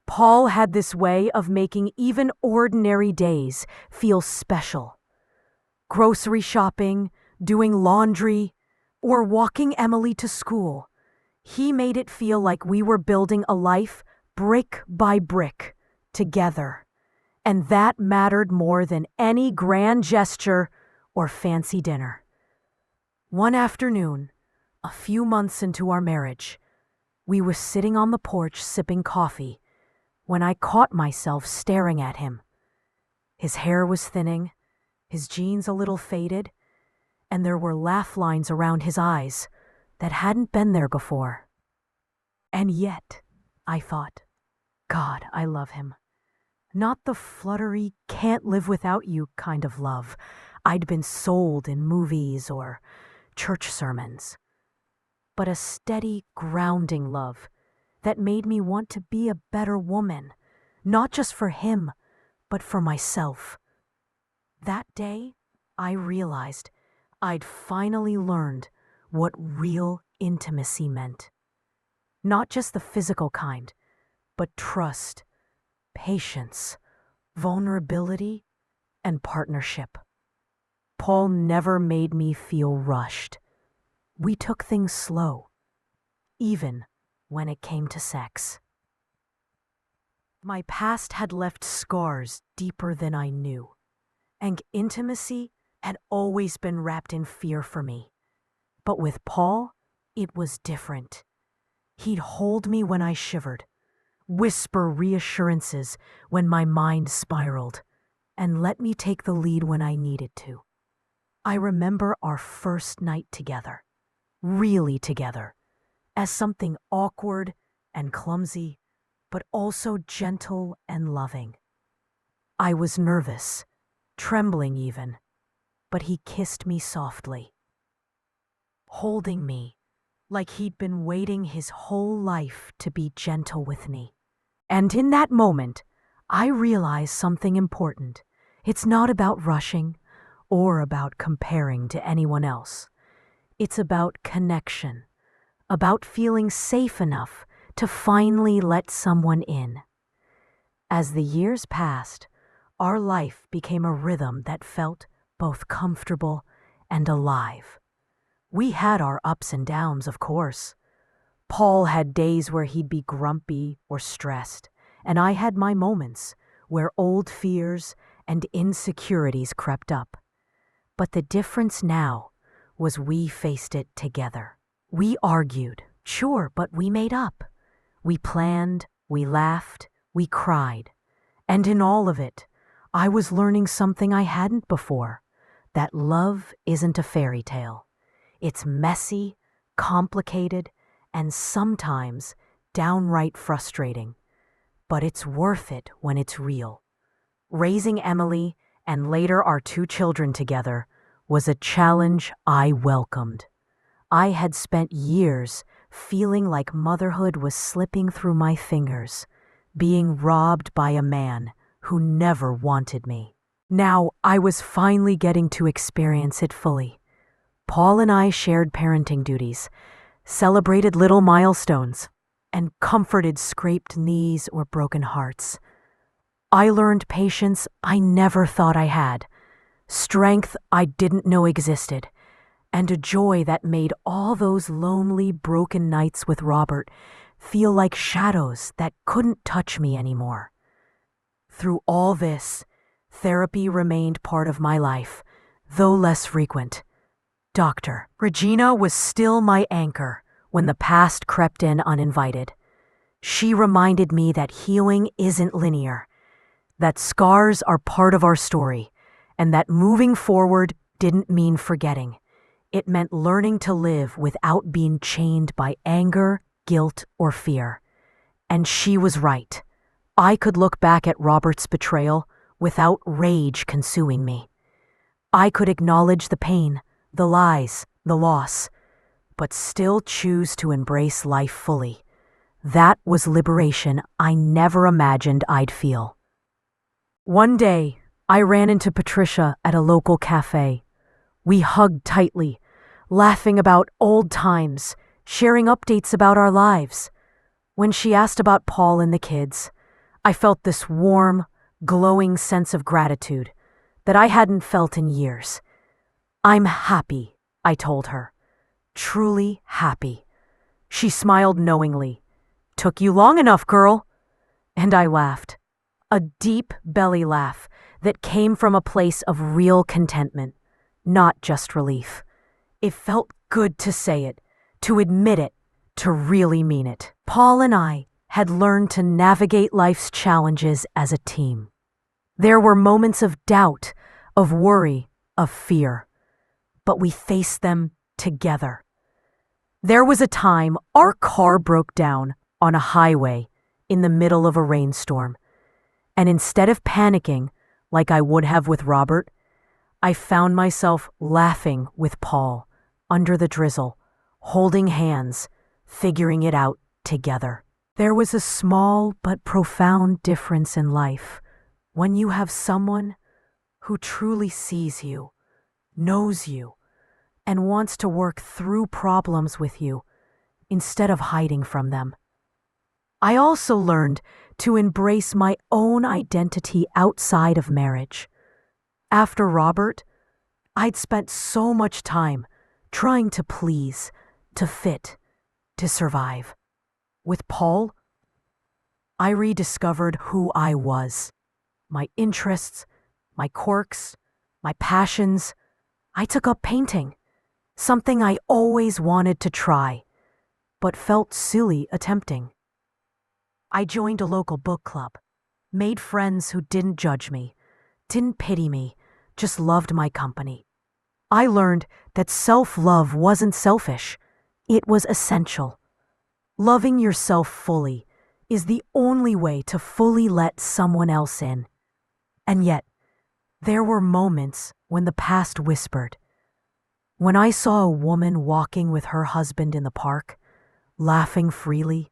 Paul had this way of making even ordinary days feel special. Grocery shopping, doing laundry, or walking Emily to school. He made it feel like we were building a life brick by brick together. And that mattered more than any grand gesture or fancy dinner. One afternoon, a few months into our marriage, we were sitting on the porch sipping coffee when I caught myself staring at him. His hair was thinning, his jeans a little faded, and there were laugh lines around his eyes that hadn't been there before. And yet, I thought, God, I love him. Not the fluttery, can't live without you kind of love I'd been sold in movies or church sermons, but a steady, grounding love that made me want to be a better woman, not just for him, but for myself. That day, I realized I'd finally learned what real intimacy meant. Not just the physical kind, but trust, patience, vulnerability, and partnership. Paul never made me feel rushed. We took things slow, even when it came to sex. My past had left scars deeper than I knew, and intimacy had always been wrapped in fear for me. But with Paul, it was different. He'd hold me when I shivered, whisper reassurances when my mind spiraled, and let me take the lead when I needed to. I remember our first night together, really together, as something awkward and clumsy, but also gentle and loving. I was nervous, trembling even, but he kissed me softly, holding me like he'd been waiting his whole life to be gentle with me. And in that moment, I realized something important. It's not about rushing or about comparing to anyone else. It's about connection, about feeling safe enough to finally let someone in. As the years passed, our life became a rhythm that felt both comfortable and alive. We had our ups and downs, of course. Paul had days where he'd be grumpy or stressed, and I had my moments where old fears and insecurities crept up. But the difference now was we faced it together. We argued, sure, but we made up. We planned, we laughed, we cried. And in all of it, I was learning something I hadn't before, that love isn't a fairy tale. It's messy, complicated, and sometimes downright frustrating. But it's worth it when it's real. Raising Emily and later our 2 children together was a challenge I welcomed. I had spent years feeling like motherhood was slipping through my fingers, being robbed by a man who never wanted me. Now I was finally getting to experience it fully. Paul and I shared parenting duties, celebrated little milestones, and comforted scraped knees or broken hearts. I learned patience I never thought I had, strength I didn't know existed, and a joy that made all those lonely, broken nights with Robert feel like shadows that couldn't touch me anymore. Through all this, therapy remained part of my life, though less frequent. Dr. Regina was still my anchor when the past crept in uninvited. She reminded me that healing isn't linear, that scars are part of our story, and that moving forward didn't mean forgetting. It meant learning to live without being chained by anger, guilt, or fear. And she was right. I could look back at Robert's betrayal without rage consuming me. I could acknowledge the pain, the lies, the loss, but still choose to embrace life fully. That was liberation I never imagined I'd feel. One day, I ran into Patricia at a local cafe. We hugged tightly, laughing about old times, sharing updates about our lives. When she asked about Paul and the kids, I felt this warm, glowing sense of gratitude that I hadn't felt in years. "I'm happy," I told her. "Truly happy." She smiled knowingly. "Took you long enough, girl." And I laughed. A deep belly laugh that came from a place of real contentment, not just relief. It felt good to say it, to admit it, to really mean it. Paul and I had learned to navigate life's challenges as a team. There were moments of doubt, of worry, of fear, but we faced them together. There was a time our car broke down on a highway in the middle of a rainstorm, and instead of panicking like I would have with Robert, I found myself laughing with Paul under the drizzle, holding hands, figuring it out together. There was a small but profound difference in life when you have someone who truly sees you, knows you, and wants to work through problems with you instead of hiding from them. I also learned to embrace my own identity outside of marriage. After Robert, I'd spent so much time trying to please, to fit, to survive. With Paul, I rediscovered who I was, my interests, my quirks, my passions. I took up painting, something I always wanted to try, but felt silly attempting. I joined a local book club, made friends who didn't judge me, didn't pity me, just loved my company. I learned that self-love wasn't selfish, it was essential. Loving yourself fully is the only way to fully let someone else in. And yet, there were moments when the past whispered. When I saw a woman walking with her husband in the park, laughing freely,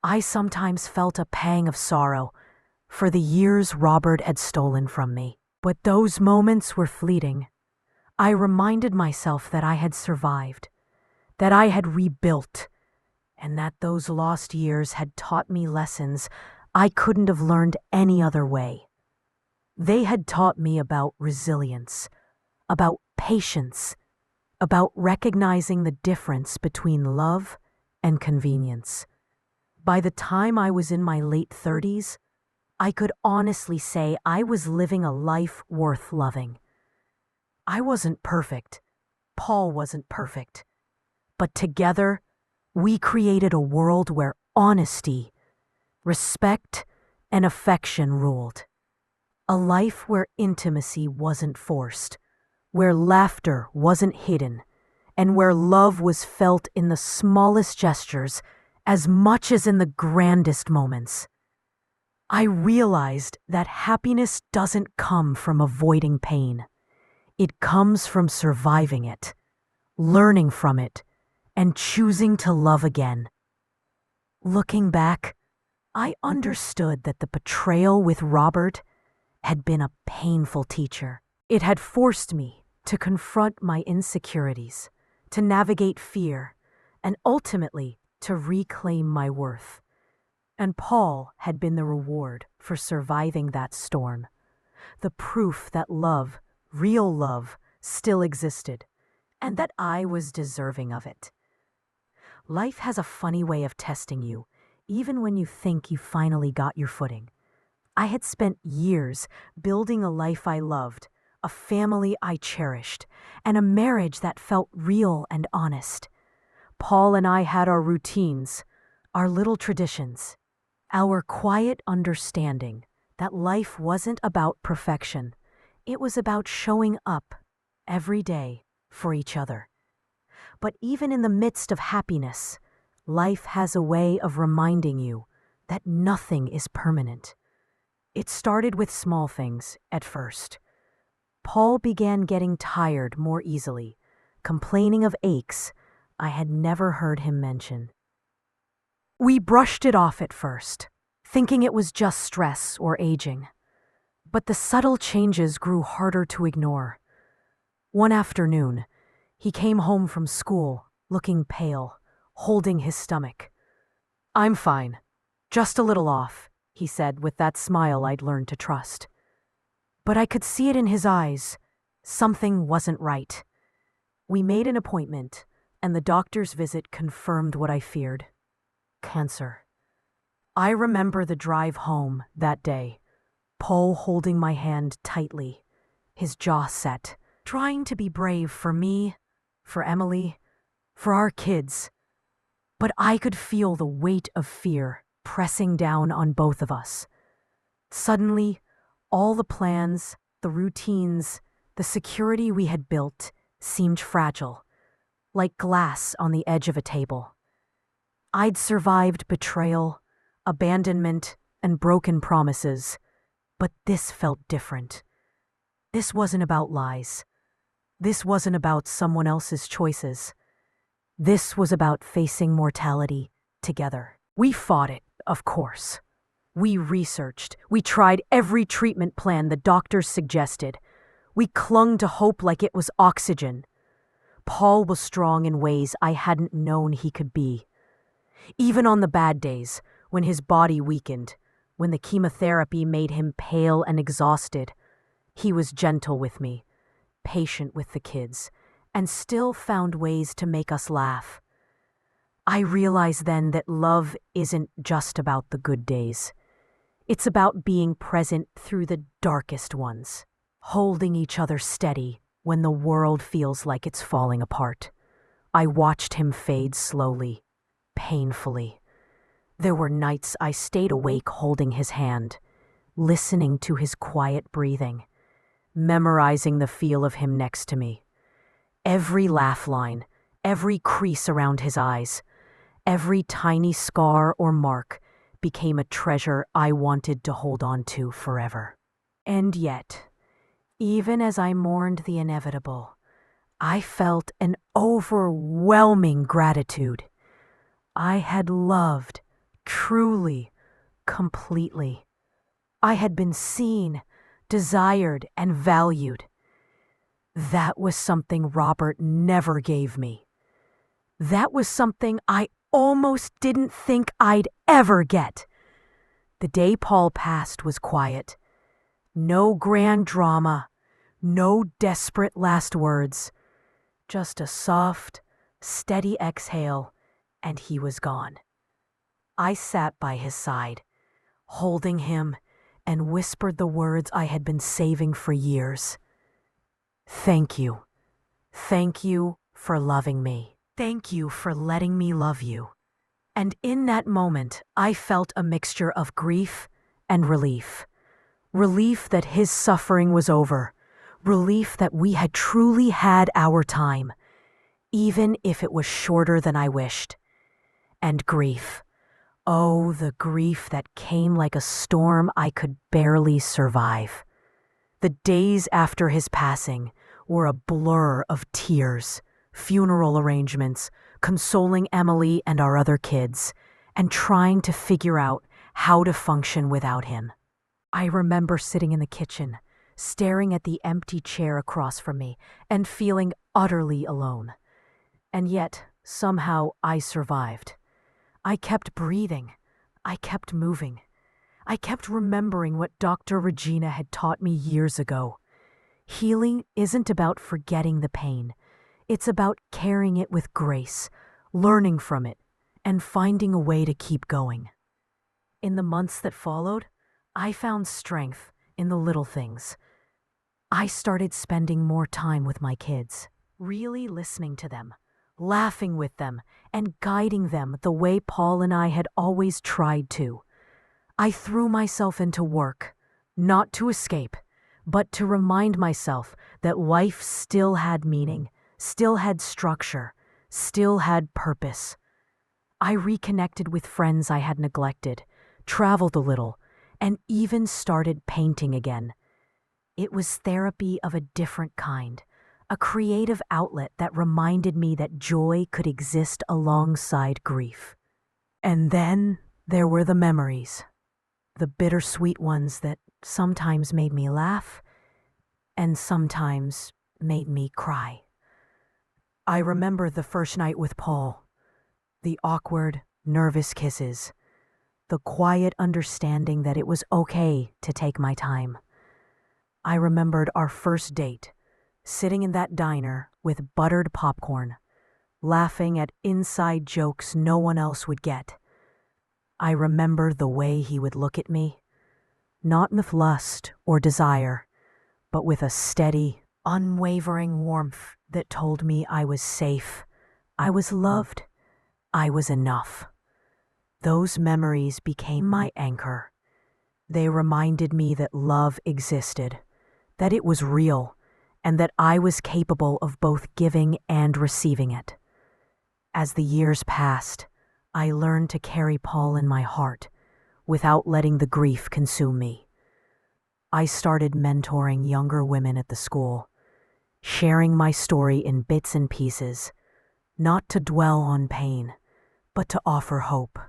I sometimes felt a pang of sorrow for the years Robert had stolen from me. But those moments were fleeting. I reminded myself that I had survived, that I had rebuilt, and that those lost years had taught me lessons I couldn't have learned any other way. They had taught me about resilience, about patience, about recognizing the difference between love and convenience. By the time I was in my late 30s, I could honestly say I was living a life worth loving. I wasn't perfect. Paul wasn't perfect. But together, we created a world where honesty, respect, and affection ruled. A life where intimacy wasn't forced, where laughter wasn't hidden, and where love was felt in the smallest gestures as much as in the grandest moments. I realized that happiness doesn't come from avoiding pain. It comes from surviving it, learning from it, and choosing to love again. Looking back, I understood that the betrayal with Robert had been a painful teacher. It had forced me to confront my insecurities, to navigate fear, and ultimately to reclaim my worth. And Paul had been the reward for surviving that storm, the proof that love, real love, still existed, and that I was deserving of it. Life has a funny way of testing you, even when you think you finally got your footing. I had spent years building a life I loved, a family I cherished, and a marriage that felt real and honest. Paul and I had our routines, our little traditions, our quiet understanding that life wasn't about perfection. It was about showing up every day for each other. But even in the midst of happiness, life has a way of reminding you that nothing is permanent. It started with small things at first. Paul began getting tired more easily, complaining of aches, I had never heard him mention. We brushed it off at first, thinking it was just stress or aging. But the subtle changes grew harder to ignore. One afternoon, he came home from school, looking pale, holding his stomach. "I'm fine. Just a little off," he said with that smile I'd learned to trust. But I could see it in his eyes. Something wasn't right. We made an appointment, and the doctor's visit confirmed what I feared. Cancer. I remember the drive home that day, Paul holding my hand tightly, his jaw set, trying to be brave for me, for Emily, for our kids. But I could feel the weight of fear pressing down on both of us. Suddenly, all the plans, the routines, the security we had built seemed fragile, like glass on the edge of a table. I'd survived betrayal, abandonment, and broken promises, but this felt different. This wasn't about lies. This wasn't about someone else's choices. This was about facing mortality together. We fought it, of course. We researched. We tried every treatment plan the doctors suggested. We clung to hope like it was oxygen. Paul was strong in ways I hadn't known he could be. Even on the bad days, when his body weakened, when the chemotherapy made him pale and exhausted, he was gentle with me, patient with the kids, and still found ways to make us laugh. I realized then that love isn't just about the good days. It's about being present through the darkest ones, holding each other steady when the world feels like it's falling apart. I watched him fade slowly, painfully. There were nights I stayed awake holding his hand, listening to his quiet breathing, memorizing the feel of him next to me. Every laugh line, every crease around his eyes, every tiny scar or mark became a treasure I wanted to hold on to forever. And yet, even as I mourned the inevitable, I felt an overwhelming gratitude. I had loved, truly, completely. I had been seen, desired, and valued. That was something Robert never gave me. That was something I almost didn't think I'd ever get. The day Paul passed was quiet. No grand drama, no desperate last words. Just a soft, steady exhale, and he was gone. I sat by his side, holding him, and whispered the words I had been saving for years. Thank you. Thank you for loving me. Thank you for letting me love you. And in that moment, I felt a mixture of grief and relief. Relief that his suffering was over. Relief that we had truly had our time, even if it was shorter than I wished. And grief. Oh, the grief that came like a storm I could barely survive. The days after his passing were a blur of tears, funeral arrangements, consoling Emily and our other kids, and trying to figure out how to function without him. I remember sitting in the kitchen, staring at the empty chair across from me, and feeling utterly alone. And yet, somehow, I survived. I kept breathing. I kept moving. I kept remembering what Dr. Regina had taught me years ago. Healing isn't about forgetting the pain. It's about carrying it with grace, learning from it, and finding a way to keep going. In the months that followed, I found strength in the little things. I started spending more time with my kids, really listening to them, laughing with them, and guiding them the way Paul and I had always tried to. I threw myself into work, not to escape, but to remind myself that life still had meaning, still had structure, still had purpose. I reconnected with friends I had neglected, traveled a little, and even started painting again. It was therapy of a different kind, a creative outlet that reminded me that joy could exist alongside grief. And then there were the memories, the bittersweet ones that sometimes made me laugh and sometimes made me cry. I remember the first night with Paul, the awkward, nervous kisses, the quiet understanding that it was okay to take my time. I remembered our first date, sitting in that diner with buttered popcorn, laughing at inside jokes no one else would get. I remember the way he would look at me, not with lust or desire, but with a steady, unwavering warmth that told me I was safe, I was loved, I was enough. Those memories became my anchor. They reminded me that love existed, that it was real, and that I was capable of both giving and receiving it. As the years passed, I learned to carry Paul in my heart without letting the grief consume me. I started mentoring younger women at the school, sharing my story in bits and pieces, not to dwell on pain, but to offer hope.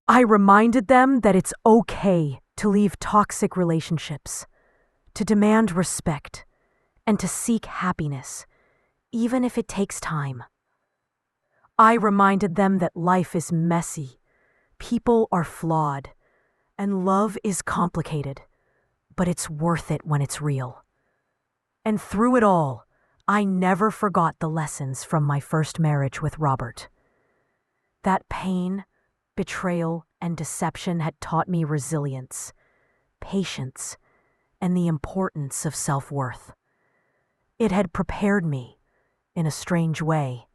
I reminded them that it's okay to leave toxic relationships, to demand respect, and to seek happiness, even if it takes time. I reminded them that life is messy, people are flawed, and love is complicated, but it's worth it when it's real. And through it all, I never forgot the lessons from my first marriage with Robert. That pain, betrayal, and deception had taught me resilience, patience, and the importance of self-worth. It had prepared me, in a strange way,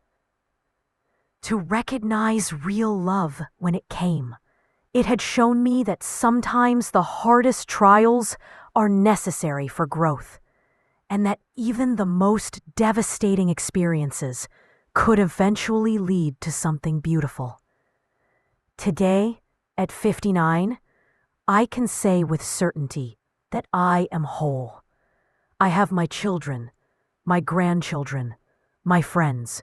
to recognize real love when it came. It had shown me that sometimes the hardest trials are necessary for growth, and that even the most devastating experiences could eventually lead to something beautiful. Today, at 59, I can say with certainty that I am whole. I have my children, my grandchildren, my friends,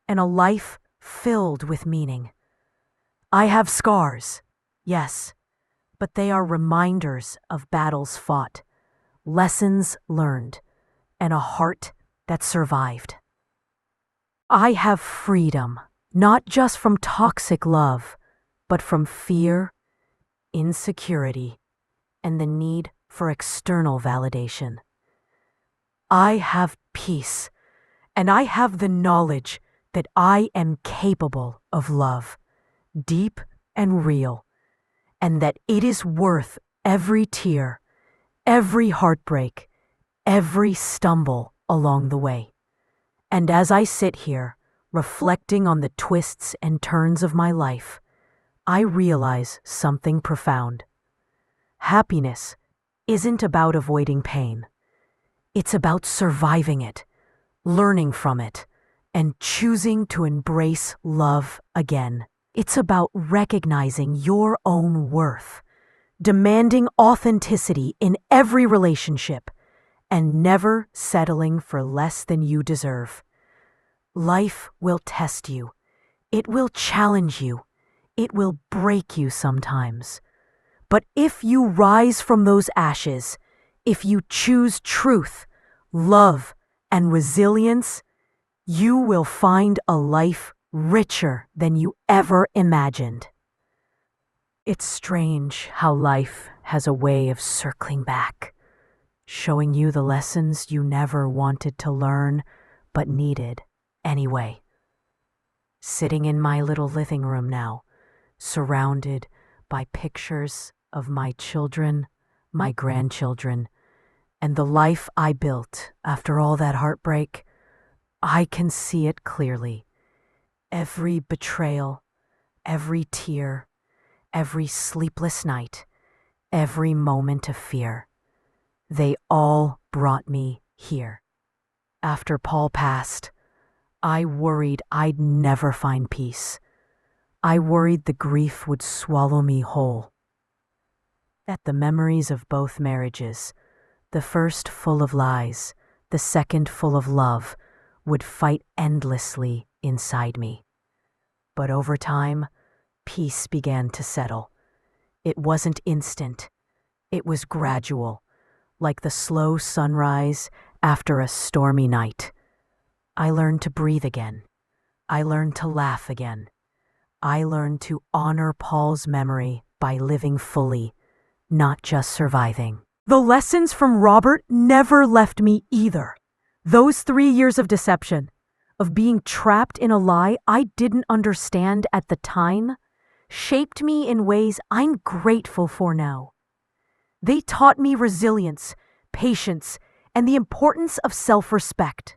and a life filled with meaning. I have scars, yes, but they are reminders of battles fought, lessons learned, and a heart that survived. I have freedom, not just from toxic love, but from fear, insecurity, and the need for external validation. I have peace, and I have the knowledge that I am capable of love, deep and real, and that it is worth every tear, every heartbreak, every stumble along the way. And as I sit here, reflecting on the twists and turns of my life, I realize something profound. Happiness isn't about avoiding pain. It's about surviving it, learning from it, and choosing to embrace love again. It's about recognizing your own worth, demanding authenticity in every relationship, and never settling for less than you deserve. Life will test you. It will challenge you. It will break you sometimes. But if you rise from those ashes, if you choose truth, love, and resilience, you will find a life richer than you ever imagined. It's strange how life has a way of circling back, showing you the lessons you never wanted to learn but needed anyway. Sitting in my little living room now, surrounded by pictures of my children, my grandchildren, and the life I built after all that heartbreak, I can see it clearly. Every betrayal, every tear, every sleepless night, every moment of fear, they all brought me here. After Paul passed, I worried I'd never find peace. I worried the grief would swallow me whole. That the memories of both marriages, the first full of lies, the second full of love, would fight endlessly inside me. But over time, peace began to settle. It wasn't instant. It was gradual, like the slow sunrise after a stormy night. I learned to breathe again. I learned to laugh again. I learned to honor Paul's memory by living fully, not just surviving. The lessons from Robert never left me either. Those 3 years of deception, of being trapped in a lie I didn't understand at the time, shaped me in ways I'm grateful for now. They taught me resilience, patience, and the importance of self-respect.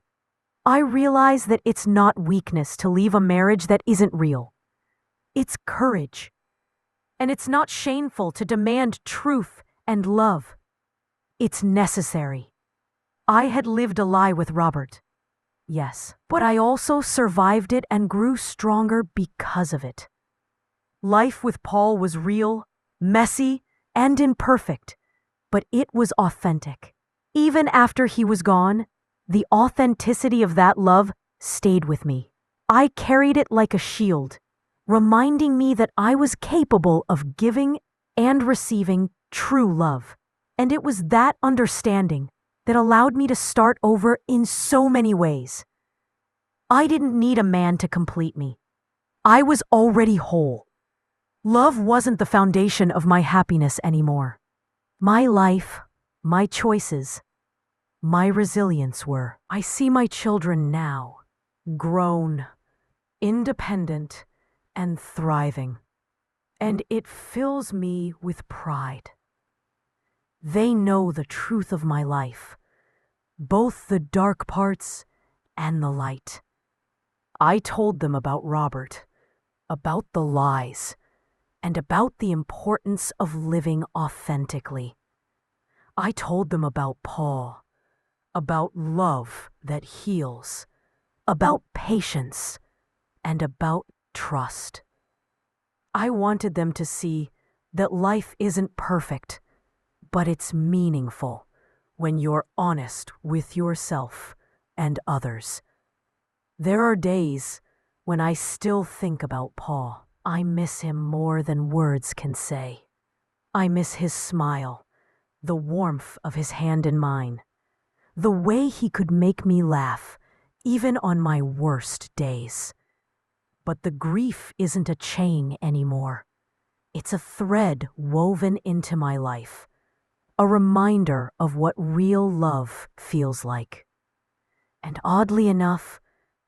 I realize that it's not weakness to leave a marriage that isn't real. It's courage. And it's not shameful to demand truth and love. It's necessary. I had lived a lie with Robert. Yes, but I also survived it and grew stronger because of it. Life with Paul was real, messy, and imperfect, but it was authentic. Even after he was gone, the authenticity of that love stayed with me. I carried it like a shield, reminding me that I was capable of giving and receiving true love. And it was that understanding that allowed me to start over in so many ways. I didn't need a man to complete me. I was already whole. Love wasn't the foundation of my happiness anymore. My life, my choices, my resilience were. I see my children now, grown, independent, and thriving. And it fills me with pride. They know the truth of my life, both the dark parts and the light. I told them about Robert, about the lies, and about the importance of living authentically. I told them about Paul, about love that heals, about patience, and about trust. I wanted them to see that life isn't perfect, but it's meaningful when you're honest with yourself and others. There are days when I still think about Paul. I miss him more than words can say. I miss his smile, the warmth of his hand in mine, the way he could make me laugh, even on my worst days. But the grief isn't a chain anymore. It's a thread woven into my life, a reminder of what real love feels like. And oddly enough,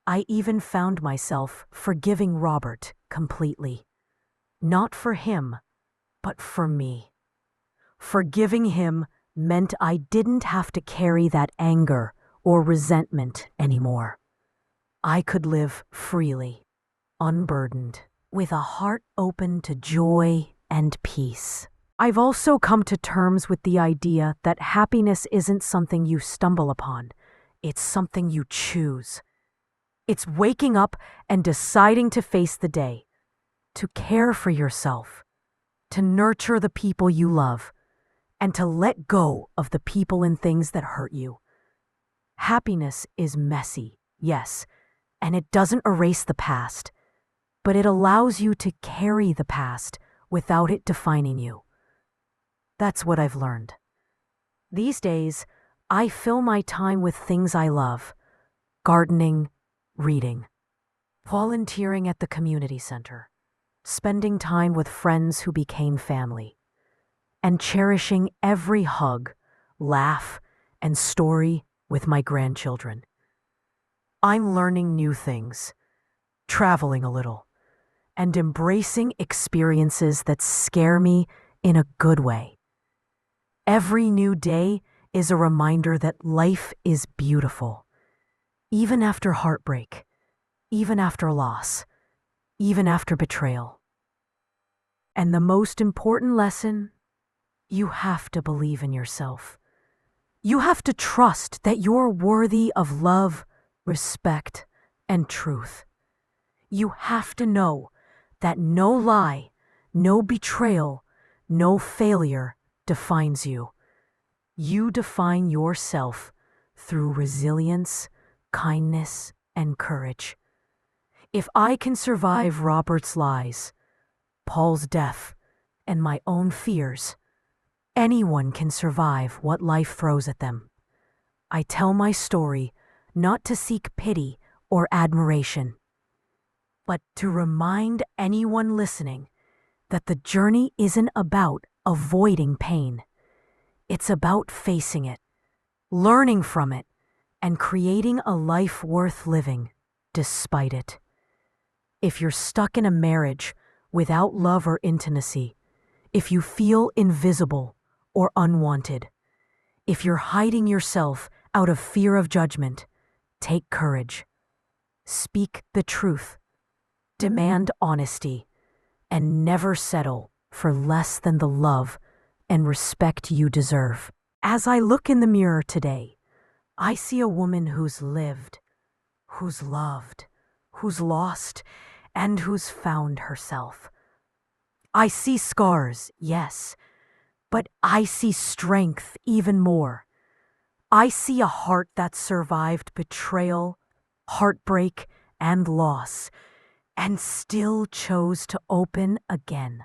I even found myself forgiving Robert completely. Not for him, but for me. Forgiving him meant I didn't have to carry that anger or resentment anymore. I could live freely, unburdened, with a heart open to joy and peace. I've also come to terms with the idea that happiness isn't something you stumble upon. It's something you choose. It's waking up and deciding to face the day, to care for yourself, to nurture the people you love, and to let go of the people and things that hurt you. Happiness is messy, yes, and it doesn't erase the past, but it allows you to carry the past without it defining you. That's what I've learned. These days, I fill my time with things I love: gardening, reading, volunteering at the community center, spending time with friends who became family, and cherishing every hug, laugh, and story with my grandchildren. I'm learning new things, traveling a little, and embracing experiences that scare me in a good way. Every new day is a reminder that life is beautiful, even after heartbreak, even after loss, even after betrayal. And the most important lesson: you have to believe in yourself. You have to trust that you're worthy of love, respect, and truth. You have to know that no lie, no betrayal, no failure defines you. You define yourself through resilience, kindness, and courage. If I can survive Robert's lies, Paul's death, and my own fears, anyone can survive what life throws at them. I tell my story not to seek pity or admiration, but to remind anyone listening that the journey isn't about avoiding pain. It's about facing it, learning from it, and creating a life worth living despite it. If you're stuck in a marriage without love or intimacy, if you feel invisible or unwanted, if you're hiding yourself out of fear of judgment, take courage. Speak the truth. Demand honesty. And never settle for less than the love and respect you deserve. As I look in the mirror today, I see a woman who's lived, who's loved, who's lost, and who's found herself. I see scars, yes, but I see strength even more. I see a heart that survived betrayal, heartbreak, and loss, and still chose to open again.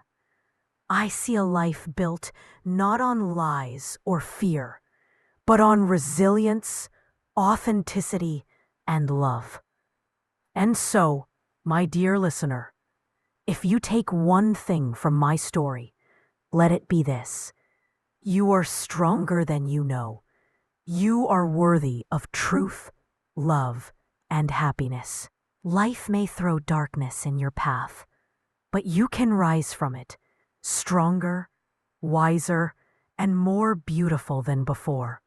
I see a life built not on lies or fear, but on resilience, authenticity, and love. And so, my dear listener, if you take one thing from my story, let it be this: you are stronger than you know. You are worthy of truth, love, and happiness. Life may throw darkness in your path, but you can rise from it, stronger, wiser, and more beautiful than before.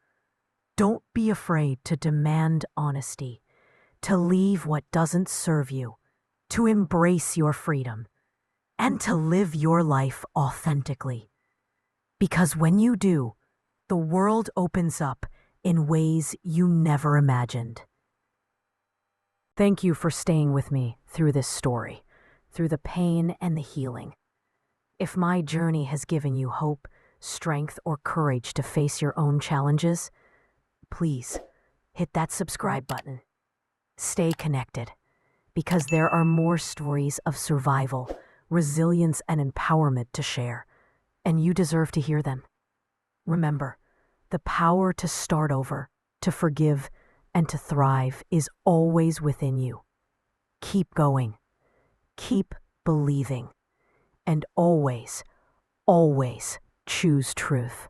Don't be afraid to demand honesty, to leave what doesn't serve you, to embrace your freedom, and to live your life authentically. Because when you do, the world opens up in ways you never imagined. Thank you for staying with me through this story, through the pain and the healing. If my journey has given you hope, strength, or courage to face your own challenges, please hit that subscribe button. Stay connected, because there are more stories of survival, resilience, and empowerment to share, and you deserve to hear them. Remember, the power to start over, to forgive, and to thrive is always within you. Keep going, keep believing, and always, always choose truth.